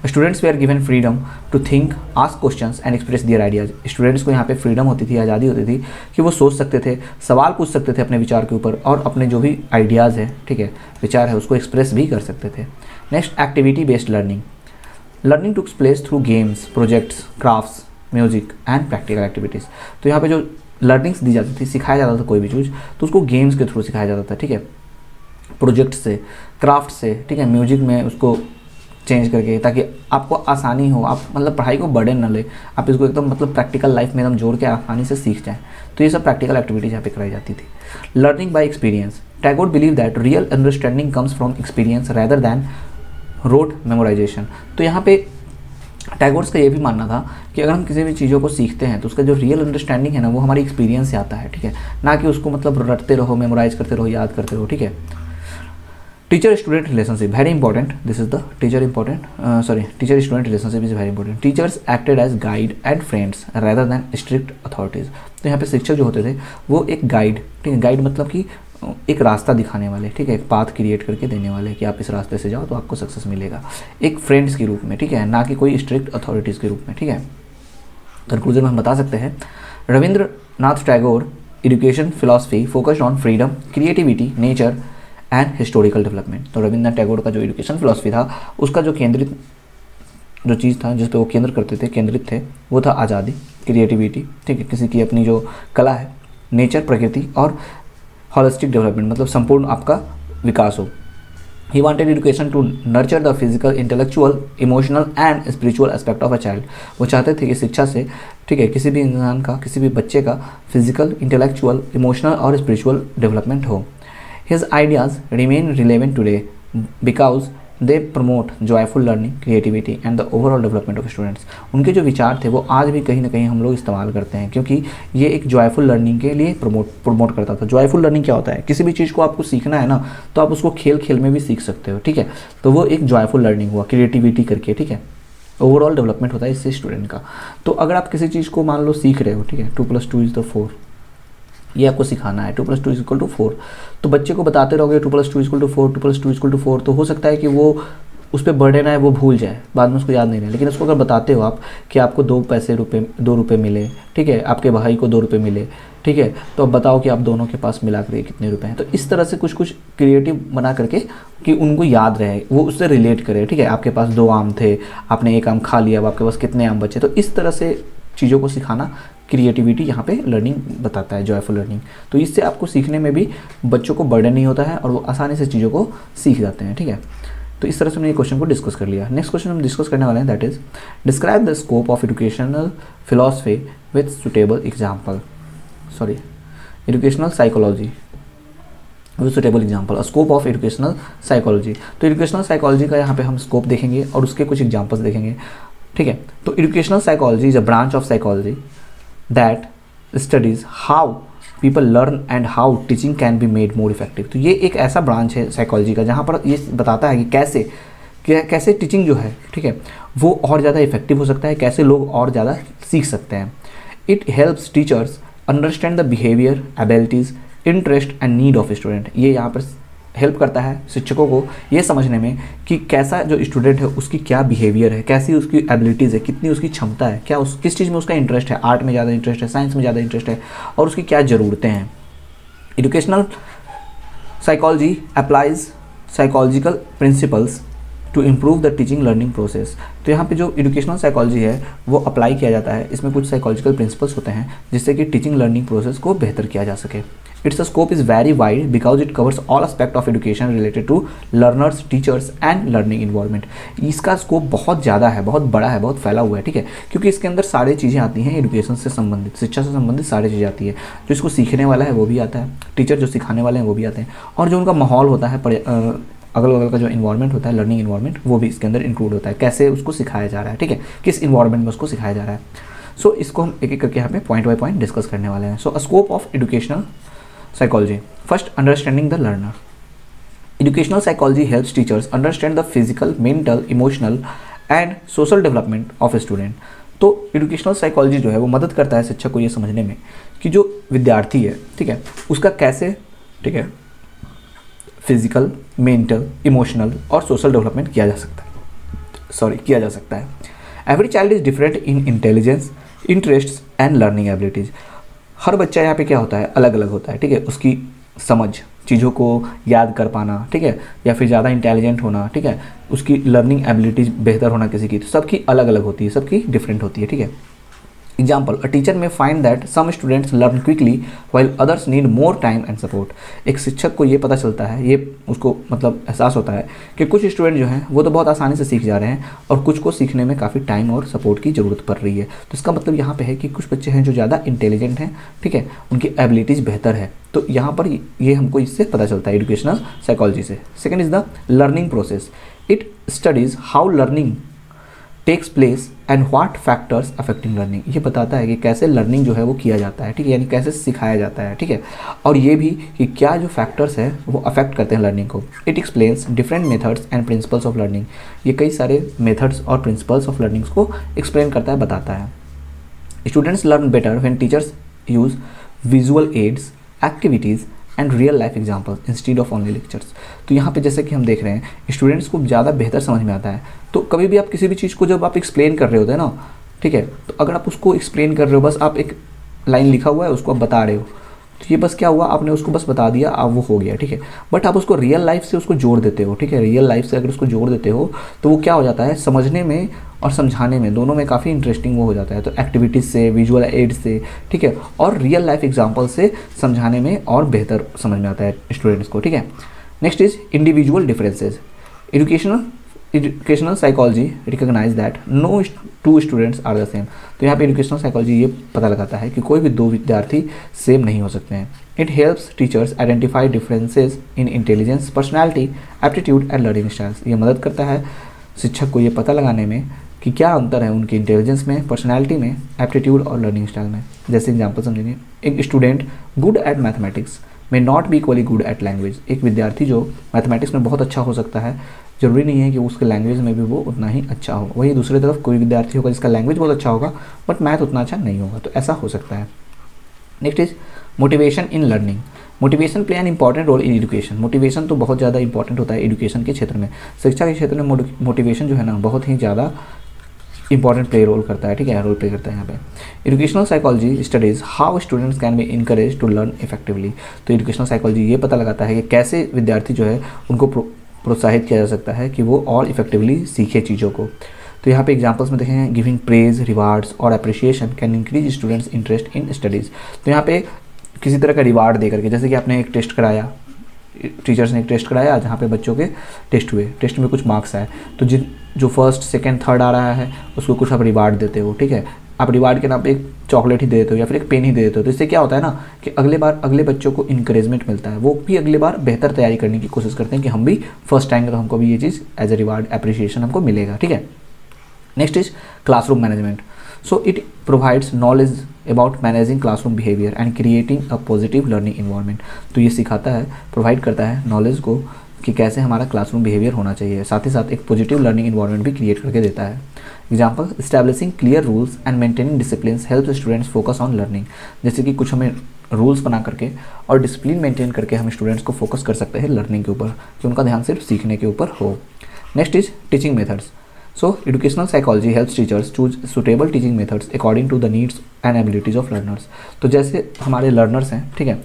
students way are given freedom to think, ask questions and express their ideas. Students को यहाँ पे फ्रीडम होती थी, आज़ादी होती थी कि वो सोच सकते थे, सवाल पूछ सकते थे अपने विचार के ऊपर, और अपने जो भी आइडियाज़ है, ठीक है विचार है, उसको एक्सप्रेस भी कर सकते थे। Next activity based learning takes place through games, projects, crafts, music and practical activities. तो यहाँ पे जो लर्निंग्स दी जाती थी, सिखाया जाता था कोई भी चीज़, तो उसको गेम्स के थ्रू सिखाया जाता था, ठीक है प्रोजेक्ट से, क्राफ्ट से, ठीक है म्यूजिक में उसको चेंज करके, ताकि आपको आसानी हो, आप मतलब पढ़ाई को बर्डन न ले, आप इसको एकदम मतलब प्रैक्टिकल लाइफ में एकदम जोड़ के आसानी से सीख जाएं। तो ये सब प्रैक्टिकल एक्टिविटीज़ यहाँ पे कराई जाती थी। Learning by experience, Tagore believe that real understanding comes from experience rather than rote memorization. तो यहाँ पे टैगोर्स का ये भी मानना था कि अगर हम किसी भी चीज़ों को सीखते हैं तो उसका जो रियल अंडरस्टैंडिंग है ना, वो हमारी एक्सपीरियंस से आता है, ठीक है ना कि उसको मतलब रटते रहो, मेमोराइज करते रहो, याद करते रहो, ठीक है। Teacher student relationship very important, this is the teacher student relationship is very important. Teachers acted as guide and friends rather than strict authorities. तो यहाँ पे शिक्षक जो होते थे वो एक गाइड, ठीक है, गाइड मतलब कि एक रास्ता दिखाने वाले, ठीक है, एक पाथ क्रिएट करके देने वाले कि आप इस रास्ते से जाओ तो आपको सक्सेस मिलेगा, एक फ्रेंड्स के रूप में, ठीक है, ना कि कोई स्ट्रिक्ट अथॉरिटीज़ के रूप में, ठीक है। कंक्लूजन में हम बता सकते हैं Rabindranath Tagore education philosophy focused on freedom, creativity, nature and historical development. तो रविंद्रनाथ टैगोर का जो एजुकेशन फिलॉसफी था उसका जो केंद्रित जो चीज़ था जिस पे वो केंद्रित थे वो था आज़ादी, क्रिएटिविटी, ठीक है, किसी की अपनी जो कला है, नेचर प्रकृति, और होलिस्टिक डेवलपमेंट मतलब संपूर्ण आपका विकास हो। He wanted education to nurture the physical, intellectual, emotional and spiritual aspect of a child. वो चाहते थे कि शिक्षा से, ठीक है, किसी भी इंसान का, किसी भी बच्चे का फिजिकल, इंटेलेक्चुअल, इमोशनल और स्पिरिचुअल डेवलपमेंट हो। His ideas remain relevant today because they promote joyful learning, creativity and the overall development of students। उनके जो विचार थे वो आज भी कहीं ना कहीं हम लोग इस्तेमाल करते हैं क्योंकि ये एक जॉयफुल लर्निंग के लिए प्रमोट करता था। जॉयफुल लर्निंग क्या होता है? किसी भी चीज़ को आपको सीखना है ना तो आप उसको खेल खेल में भी सीख सकते हो, ठीक है। तो वो एक जॉयफुल लर्निंग हुआ क्रिएटिविटी करके, ठीक है। ओवरऑल डेवलपमेंट होता है इससे स्टूडेंट का। तो अगर आप किसी चीज़ को मान लो सीख रहे हो, ठीक है, 2+2 = 4, ये आपको सिखाना है, 2+2 = 4, तो बच्चे को बताते रहोगे 2+2 = 4, 2+2 = 4, तो हो सकता है कि वो उस पर बर्डन है वो भूल जाए, बाद में उसको याद नहीं रहे। लेकिन उसको अगर बताते हो आप कि आपको 2 रुपये मिले, ठीक है, आपके भाई को 2 रुपये मिले, ठीक है, तो अब बताओ कि आप दोनों के पास मिला कर कितने रुपए हैं। तो इस तरह से कुछ कुछ क्रिएटिव बना करके कि उनको याद रहे, वो उससे रिलेट करे, ठीक है। आपके पास 2 आम थे, आपने 1 आम खा लिया, अब आपके पास कितने आम बचे। तो इस तरह से चीज़ों को सिखाना क्रिएटिविटी यहाँ पे लर्निंग बताता है, जॉयफुल लर्निंग। तो इससे आपको सीखने में भी बच्चों को बर्डन नहीं होता है और वो आसानी से चीज़ों को सीख जाते हैं, ठीक है। तो इस तरह से हमने ये क्वेश्चन को डिस्कस कर लिया। नेक्स्ट क्वेश्चन हम डिस्कस करने वाले हैं, that is describe the scope of educational philosophy with suitable example, educational psychology with suitable example, scope of educational psychology. तो एजुकेशनल साइकोलॉजी का यहाँ पे हम स्कोप देखेंगे और उसके कुछ एग्जाम्पल्स देखेंगे, ठीक है। तो educational psychology is a branch of psychology that studies how people learn and how teaching can be made more effective. तो ये एक ऐसा ब्रांच है साइकोलॉजी का जहाँ पर ये बताता है कि कैसे टीचिंग जो है, ठीक है, वो और ज़्यादा इफेक्टिव हो सकता है, कैसे लोग और ज़्यादा सीख सकते हैं। It helps teachers understand the behaviour, abilities, interest and need of student. ये यहाँ पर हेल्प करता है शिक्षकों को ये समझने में कि कैसा जो स्टूडेंट है उसकी क्या बिहेवियर है, कैसी उसकी एबिलिटीज़ है, कितनी उसकी क्षमता है, क्या किस चीज़ में उसका इंटरेस्ट है, आर्ट में ज़्यादा इंटरेस्ट है, साइंस में ज़्यादा इंटरेस्ट है, और उसकी क्या ज़रूरतें हैं। Educational psychology applies psychological principles to improve the teaching learning process. तो यहाँ पे जो एजुकेशनल साइकोलॉजी है वो अप्लाई किया जाता है, इसमें कुछ साइकोलॉजिकल प्रिंसिपल्स होते हैं जिससे कि टीचिंग लर्निंग प्रोसेस को बेहतर किया जा सके। Its scope is very wide because it covers all aspects of education related to learners, teachers and learning environment। इसका स्कोप बहुत ज़्यादा है, बहुत बड़ा है, बहुत फैला हुआ है, ठीक है, क्योंकि इसके अंदर सारी चीज़ें आती हैं एजुकेशन से संबंधित, शिक्षा से संबंधित सारी चीज़ें आती है। जो इसको सीखने वाला है वो भी आता है, टीचर जो सिखाने वाले हैं वो भी आते हैं, और जो उनका माहौल होता है, अगल बगल का जो इन्वायरमेंट होता है, लर्निंग इन्वायरमेंट, वो भी इसके अंदर इंक्लूड होता है, कैसे उसको सिखाया जा रहा है, ठीक है, किस इन्वायरमेंट में उसको सिखाया जा रहा है। सो इसको हम एक एक करके यहाँ पे पॉइंट बाय पॉइंट डिस्कस करने वाले हैं। So scope of educational psychology. First, understanding the learner. Educational psychology helps teachers understand the physical, mental, emotional and social development of a student. तो एजुकेशनल साइकोलॉजी जो है वो मदद करता है शिक्षक को ये समझने में कि जो विद्यार्थी है, ठीक है, उसका कैसे, ठीक है, फिजिकल, मेंटल, इमोशनल और सोशल डेवलपमेंट किया जा सकता है। Every child is different in intelligence, interests and learning abilities. हर बच्चा यहाँ पे क्या होता है, अलग अलग होता है, ठीक है, उसकी समझ, चीज़ों को याद कर पाना, ठीक है, या फिर ज़्यादा इंटेलिजेंट होना, ठीक है, उसकी लर्निंग एबिलिटीज़ बेहतर होना किसी की, तो सबकी अलग अलग होती है, सबकी डिफरेंट होती है, ठीक है। Example, a teacher may find that some students learn quickly while others need more time and support. एक शिक्षक को ये पता चलता है, ये उसको मतलब एहसास होता है कि कुछ स्टूडेंट जो हैं वो तो बहुत आसानी से सीख जा रहे हैं और कुछ को सीखने में काफ़ी टाइम और सपोर्ट की ज़रूरत पड़ रही है। तो इसका मतलब यहाँ पे है कि कुछ बच्चे हैं जो ज़्यादा इंटेलिजेंट हैं, ठीक है, उनकी एबिलिटीज़ बेहतर है। तो यहाँ पर ये हमको इससे पता चलता है एजुकेशनल साइकोलॉजी से। Second is the learning process. It studies how learning takes place and what factors affecting learning, ये बताता है कि कैसे लर्निंग जो है वो किया जाता है, ठीक है, यानी कैसे सिखाया जाता है, ठीक है, और ये भी कि क्या जो फैक्टर्स है वो अफेक्ट करते हैं लर्निंग को। It explains different methods and principles of learning, ये कई सारे मेथड्स और प्रिंसिपल्स ऑफ लर्निंग्स को एक्सप्लेन करता है, बताता है। Students learn better when teachers use visual aids, activities and real life examples instead of only lectures. तो यहाँ पे जैसे कि हम देख रहे हैं स्टूडेंट्स को ज़्यादा बेहतर समझ में आता है। तो कभी भी आप किसी भी चीज़ को जब आप एक्सप्लेन कर रहे होते हैं ना, ठीक है, तो अगर आप उसको एक्सप्लेन कर रहे हो, बस आप एक लाइन लिखा हुआ है उसको आप बता रहे हो, तो ये बस क्या हुआ, आपने उसको बस बता दिया, अब वो हो गया, ठीक है। बट आप उसको रियल लाइफ से उसको जोड़ देते हो, ठीक है, रियल लाइफ से अगर उसको जोड़ देते हो तो वो क्या हो जाता है, समझने में और समझाने में दोनों में काफ़ी इंटरेस्टिंग वो हो जाता है। तो एक्टिविटीज़ से, विजुअल एड से, ठीक है, और रियल लाइफ एग्जाम्पल से समझाने में और बेहतर समझ में आता है स्टूडेंट्स को, ठीक है। Next is individual differences. Educational psychology recognize that no two students are the same. तो यहाँ पे एजुकेशनल साइकोलॉजी ये पता लगाता है कि कोई भी दो विद्यार्थी सेम नहीं हो सकते हैं। It helps teachers identify differences in intelligence, personality, aptitude and learning styles. ये मदद करता है शिक्षक को ये पता लगाने में कि क्या अंतर है उनकी इंटेलिजेंस में, पर्सनैलिटी में, एप्टीट्यूड और लर्निंग स्टाइल में। जैसे एग्जाम्पल समझेंगे, एक स्टूडेंट गुड एट मैथमेटिक्स में not be equally good at language. एक विद्यार्थी जो मैथमेटिक्स में बहुत अच्छा हो सकता है, जरूरी नहीं है कि उसके लैंग्वेज में भी वो उतना ही अच्छा हो। वही दूसरी तरफ कोई विद्यार्थी होगा जिसका लैंग्वेज बहुत अच्छा होगा बट मैथ उतना अच्छा नहीं होगा, तो ऐसा हो सकता है। Next is motivation in learning. Motivation play an important role in education. Motivation तो बहुत ज़्यादा इंपॉर्टेंट होता है एजुकेशन के क्षेत्र में, शिक्षा के क्षेत्र में मोटिवेशन जो है ना बहुत ही ज़्यादा इंपॉर्टेंट प्ले रोल करता है, ठीक है, रोल प्ले करता है यहाँ पे। Educational psychology studies how students can be encourage to learn effectively. तो एजुकेशनल साइकोलॉजी ये पता लगाता है कि कैसे विद्यार्थी जो है उनको प्रोत्साहित किया जा सकता है कि वो और इफेक्टिवली सीखे चीज़ों को। तो यहाँ पे एग्जांपल्स में देखें, गिविंग प्रेज, रिवार्ड्स और appreciation can increase students interest in studies. तो यहाँ पे किसी तरह का रिवार्ड दे करके, जैसे कि आपने एक टेस्ट कराया, टीचर्स ने एक टेस्ट कराया जहाँ पे बच्चों के टेस्ट हुए, टेस्ट में कुछ मार्क्स आए, तो जो फर्स्ट सेकंड थर्ड आ रहा है उसको कुछ आप रिवार्ड देते हो, ठीक है। आप रिवार्ड के नाम पे एक चॉकलेट ही दे देते हो या फिर एक पेन ही दे देते हो, तो इससे क्या होता है ना कि अगले बार अगले बच्चों को इंकरेजमेंट मिलता है, वो भी अगले बार बेहतर तैयारी करने की कोशिश करते हैं कि हम भी फर्स्ट आएंगे तो हमको भी ये चीज़ एज ए रिवार्ड अप्रिशिएशन हमको मिलेगा, ठीक है। Next is classroom management. So it provides knowledge about managing classroom behaviour and creating a positive learning environment. तो ये सिखाता है, प्रोवाइड करता है नॉलेज को कि कैसे हमारा क्लासरूम बिहेवियर होना चाहिए, साथ ही साथ एक पॉजिटिव लर्निंग इन्वायरमेंट भी क्रिएट करके देता है। Example, establishing clear rules and maintaining discipline help students focus on learning. जैसे कि कुछ हमें रूल्स बना करके और डिसिप्लिन मेंटेन करके हम स्टूडेंट्स को फोकस कर सकते हैं लर्निंग के ऊपर, कि उनका ध्यान सिर्फ सीखने के ऊपर हो। Next is teaching methods. So, educational psychology helps teachers choose suitable teaching methods according to the needs and abilities of learners. तो जैसे हमारे लर्नर्स हैं, ठीक है,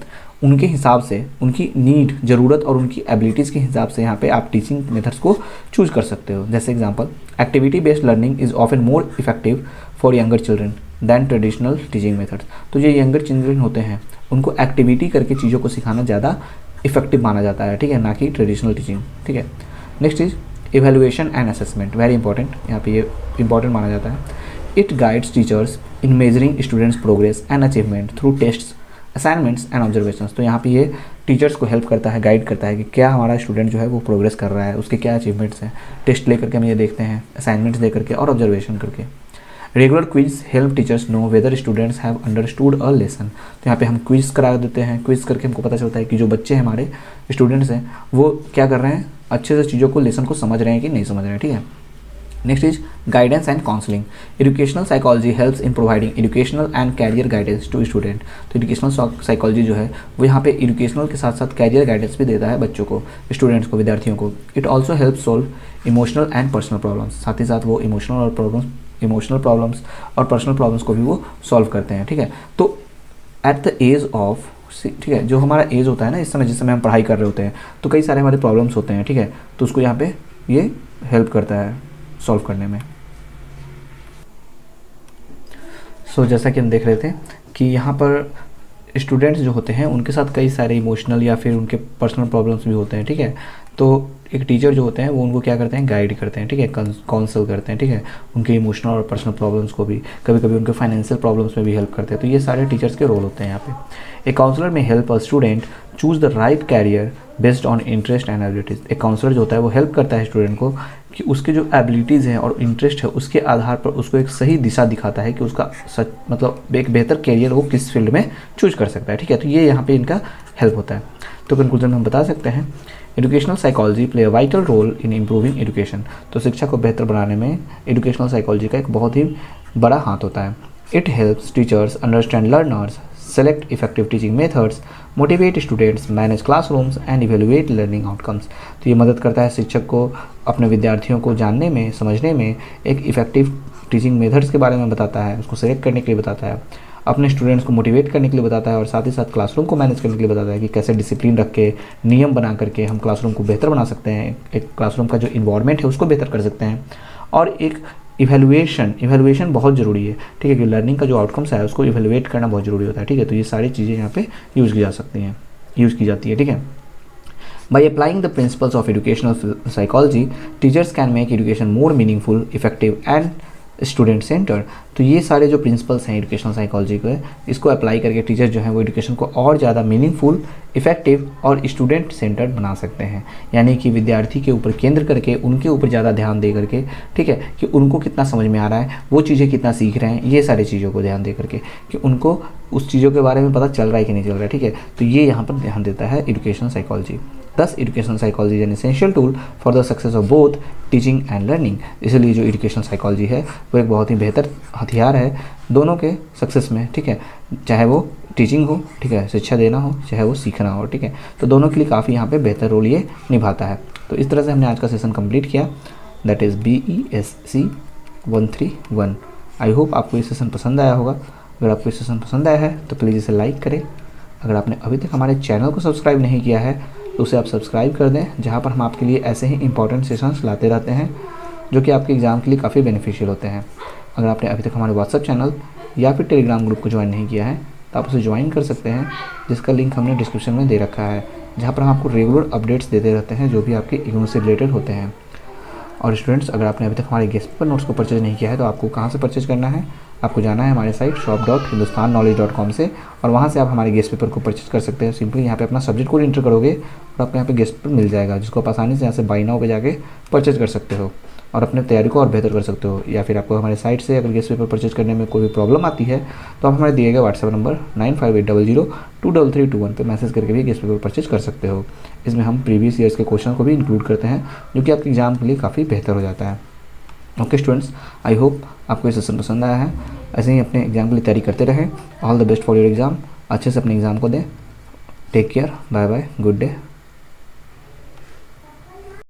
उनके हिसाब से, उनकी नीड, ज़रूरत और उनकी एबिलिटीज़ के हिसाब से यहाँ पे आप टीचिंग मेथड्स को चूज कर सकते हो। जैसे example, activity based learning is often more effective for younger children than traditional teaching methods. तो जो यंगर चिल्ड्रन होते हैं उनको एक्टिविटी करके चीज़ों को सिखाना ज़्यादा इफेक्टिव माना जाता है, ठीक है, ना कि ट्रेडिशनल टीचिंग, ठीक है। Next is evaluation and assessment, very important, यहाँ पे ये इंपॉर्टेंट माना जाता है। It guides teachers in measuring students progress and achievement through tests, assignments and observations. तो यहाँ पे ये टीचर्स को हेल्प करता है, गाइड करता है कि क्या हमारा स्टूडेंट जो है वो प्रोग्रेस कर रहा है, उसके क्या अचीवमेंट्स हैं। टेस्ट लेकर के हम ये देखते हैं, असाइनमेंट्स दे करके और ऑब्जर्वेशन करके। Regular quiz help teachers know whether students have understood a lesson. तो यहाँ पे हम क्विज करा देते हैं, क्विज करके हमको पता चलता है कि जो बच्चे हमारे स्टूडेंट्स हैं वो क्या कर रहे हैं, अच्छे से चीज़ों को, लेसन को समझ रहे हैं कि नहीं समझ रहे हैं, ठीक है। Next is guidance and counselling. Educational psychology helps in providing educational and career guidance to student. तो एजुकेशनल साइकोलॉजी जो है वो यहाँ पे एजुकेशनल के साथ साथ कैरियर गाइडेंस भी देता है बच्चों को, स्टूडेंट्स को, विद्यार्थियों को। It also help solve emotional and personal problems. साथ ही साथ वो इमोशनल प्रॉब्लम्स और पर्सनल प्रॉब्लम्स को भी वो सॉल्व करते हैं, ठीक है। तो एट द एज ऑफ, ठीक है, जो हमारा एज होता है ना इस समय, जिस समय हम पढ़ाई कर रहे होते हैं तो कई सारे हमारे प्रॉब्लम्स होते हैं, ठीक है, तो उसको यहाँ पे ये हेल्प करता है सॉल्व करने में। सो जैसा कि हम देख रहे थे कि यहाँ पर स्टूडेंट्स जो होते हैं उनके साथ कई सारे इमोशनल या फिर उनके पर्सनल प्रॉब्लम्स भी होते हैं, ठीक है। तो एक टीचर जो होते हैं वो उनको क्या करते हैं, गाइड करते हैं, ठीक है, काउंसल करते हैं, ठीक है, उनके इमोशनल और पर्सनल प्रॉब्लम्स को भी, कभी कभी उनके फाइनेंशियल प्रॉब्लम्स में भी हेल्प करते हैं। तो ये सारे टीचर्स के रोल होते हैं यहाँ पे। ए काउंसलर में help a student choose the right career based on interest and abilities. एक काउंसलर जो होता है वो हेल्प करता है स्टूडेंट को कि उसके जो एबिलिटीज़ हैं और इंटरेस्ट है उसके आधार पर उसको एक सही दिशा दिखाता है कि उसका सच मतलब एक बेहतर करियर वो किस फील्ड में चूज कर सकता है। ठीक है, तो ये यहाँ पे इनका हेल्प होता है। तो कंक्लूजन में हम बता सकते हैं educational psychology play a vital role in improving education. तो शिक्षा को बेहतर बनाने में एजुकेशनल साइकोलॉजी का एक बहुत ही बड़ा हाथ होता है। It helps teachers understand learners, select effective teaching methods, motivate students, manage classrooms and evaluate learning outcomes. तो ये मदद करता है शिक्षक को अपने विद्यार्थियों को जानने में, समझने में, एक इफेक्टिव टीचिंग मेथड्स के बारे में बताता है, उसको सेलेक्ट करने के लिए बताता है, अपने स्टूडेंट्स को मोटिवेट करने के लिए बताता है और साथ ही साथ क्लासरूम को मैनेज करने के लिए बताता है कि कैसे डिसिप्लिन रख के, नियम बना करके हम क्लासरूम को बेहतर बना सकते हैं, एक क्लासरूम का जो इन्वायरमेंट है उसको बेहतर कर सकते हैं। और एक इवेलुएशन बहुत ज़रूरी है। ठीक है, कि लर्निंग का जो आउटकम्स है उसको इवेलुएट करना बहुत ज़रूरी होता है। ठीक है, तो ये सारी चीज़ें यहाँ पे यूज़ की जाती है। ठीक है, by applying the principles of educational psychology, teachers can make education more meaningful, effective and student centre. तो ये सारे जो प्रिंसिपल्स हैं एजुकेशनल साइकोलॉजी के, इसको अप्लाई करके टीचर जो हैं वो एजुकेशन को और ज़्यादा मीनिंगफुल, इफेक्टिव और स्टूडेंट सेंटर्ड बना सकते हैं। यानी कि विद्यार्थी के ऊपर केंद्र करके उनके ऊपर ज़्यादा ध्यान दे करके, ठीक है, कि उनको कितना समझ में आ रहा है, वो चीज़ें कितना सीख रहे हैं, ये सारी चीज़ों को ध्यान दे करके कि उनको उस चीज़ों के बारे में पता चल रहा है कि नहीं चल रहा है। ठीक है, तो ये यहाँ पर ध्यान देता है educational psychology. Thus, educational psychology is an essential tool for the success of both teaching and learning। इसलिए जो एजुकेशनल साइकोलॉजी है वो एक बहुत ही बेहतर हथियार है दोनों के सक्सेस में। ठीक है, चाहे वो टीचिंग हो, ठीक है, शिक्षा देना हो, चाहे वो सीखना हो। ठीक है, तो दोनों के लिए काफ़ी यहाँ पे बेहतर रोल ये निभाता है। तो इस तरह से हमने आज का सेशन कंप्लीट किया, that is BESC 131। I hope आपको ये सेशन पसंद आया होगा। अगर आपको ये सेशन पसंद आया है तो प्लीज़ इसे लाइक करें। अगर आपने अभी तक हमारे चैनल को सब्सक्राइब नहीं किया है तो उसे आप सब्सक्राइब कर दें, जहाँ पर हम आपके लिए ऐसे ही इंपॉर्टेंट सेशंस लाते रहते हैं जो कि आपके एग्ज़ाम के लिए काफ़ी बेनिफिशियल होते हैं। अगर आपने अभी तक हमारे व्हाट्सएप चैनल या फिर टेलीग्राम ग्रुप को ज्वाइन नहीं किया है तो आप उसे ज्वाइन कर सकते हैं, जिसका लिंक हमने डिस्क्रिप्शन में दे रखा है, जहाँ पर हम आपको रेगुलर अपडेट्स देते रहते हैं जो भी आपके इग्नू से रिलेटेड होते हैं। और स्टूडेंट्स, अगर आपने अभी तक हमारे गेस्ट पेपर नोट्स को परचेज नहीं किया है तो आपको कहाँ से परचेज करना है, आपको जाना है हमारे साइट shop.hindustanknowledge.com से और वहाँ से आप हमारे गेस्ट पेपर को परचेज कर सकते हैं। सिंपली यहाँ पे अपना सब्जेक्ट कोड इंटर करोगे और आपको यहाँ पे गेस्ट पेपर मिल जाएगा, जिसको आप आसानी से यहाँ से बाय नाउ पे जाके परचेज कर सकते हो और अपने तैयारी को और बेहतर कर सकते हो। या फिर आपको हमारे साइट से अगर गेस्ट पेपर परचेज करने में कोई भी प्रॉब्लम आती है तो आप हमारे दिए गए व्हाट्सएप नंबर 9580023321 पे मैसेज करके भी गेस्ट पेपर परचेज कर सकते हो। इसमें हम प्रीवियस ईयर्स के क्वेश्चन को भी इंक्लूड करते हैं जो कि आपके एग्जाम के लिए काफ़ी बेहतर हो जाता है। ओके स्टूडेंट्स, आई होप आपको ये सेशन पसंद आया है। ऐसे ही अपने एग्जाम के लिए तैयारी करते रहें। All the best for your exam. अच्छे से अपने एग्ज़ाम को दें। Take care, bye bye, good day.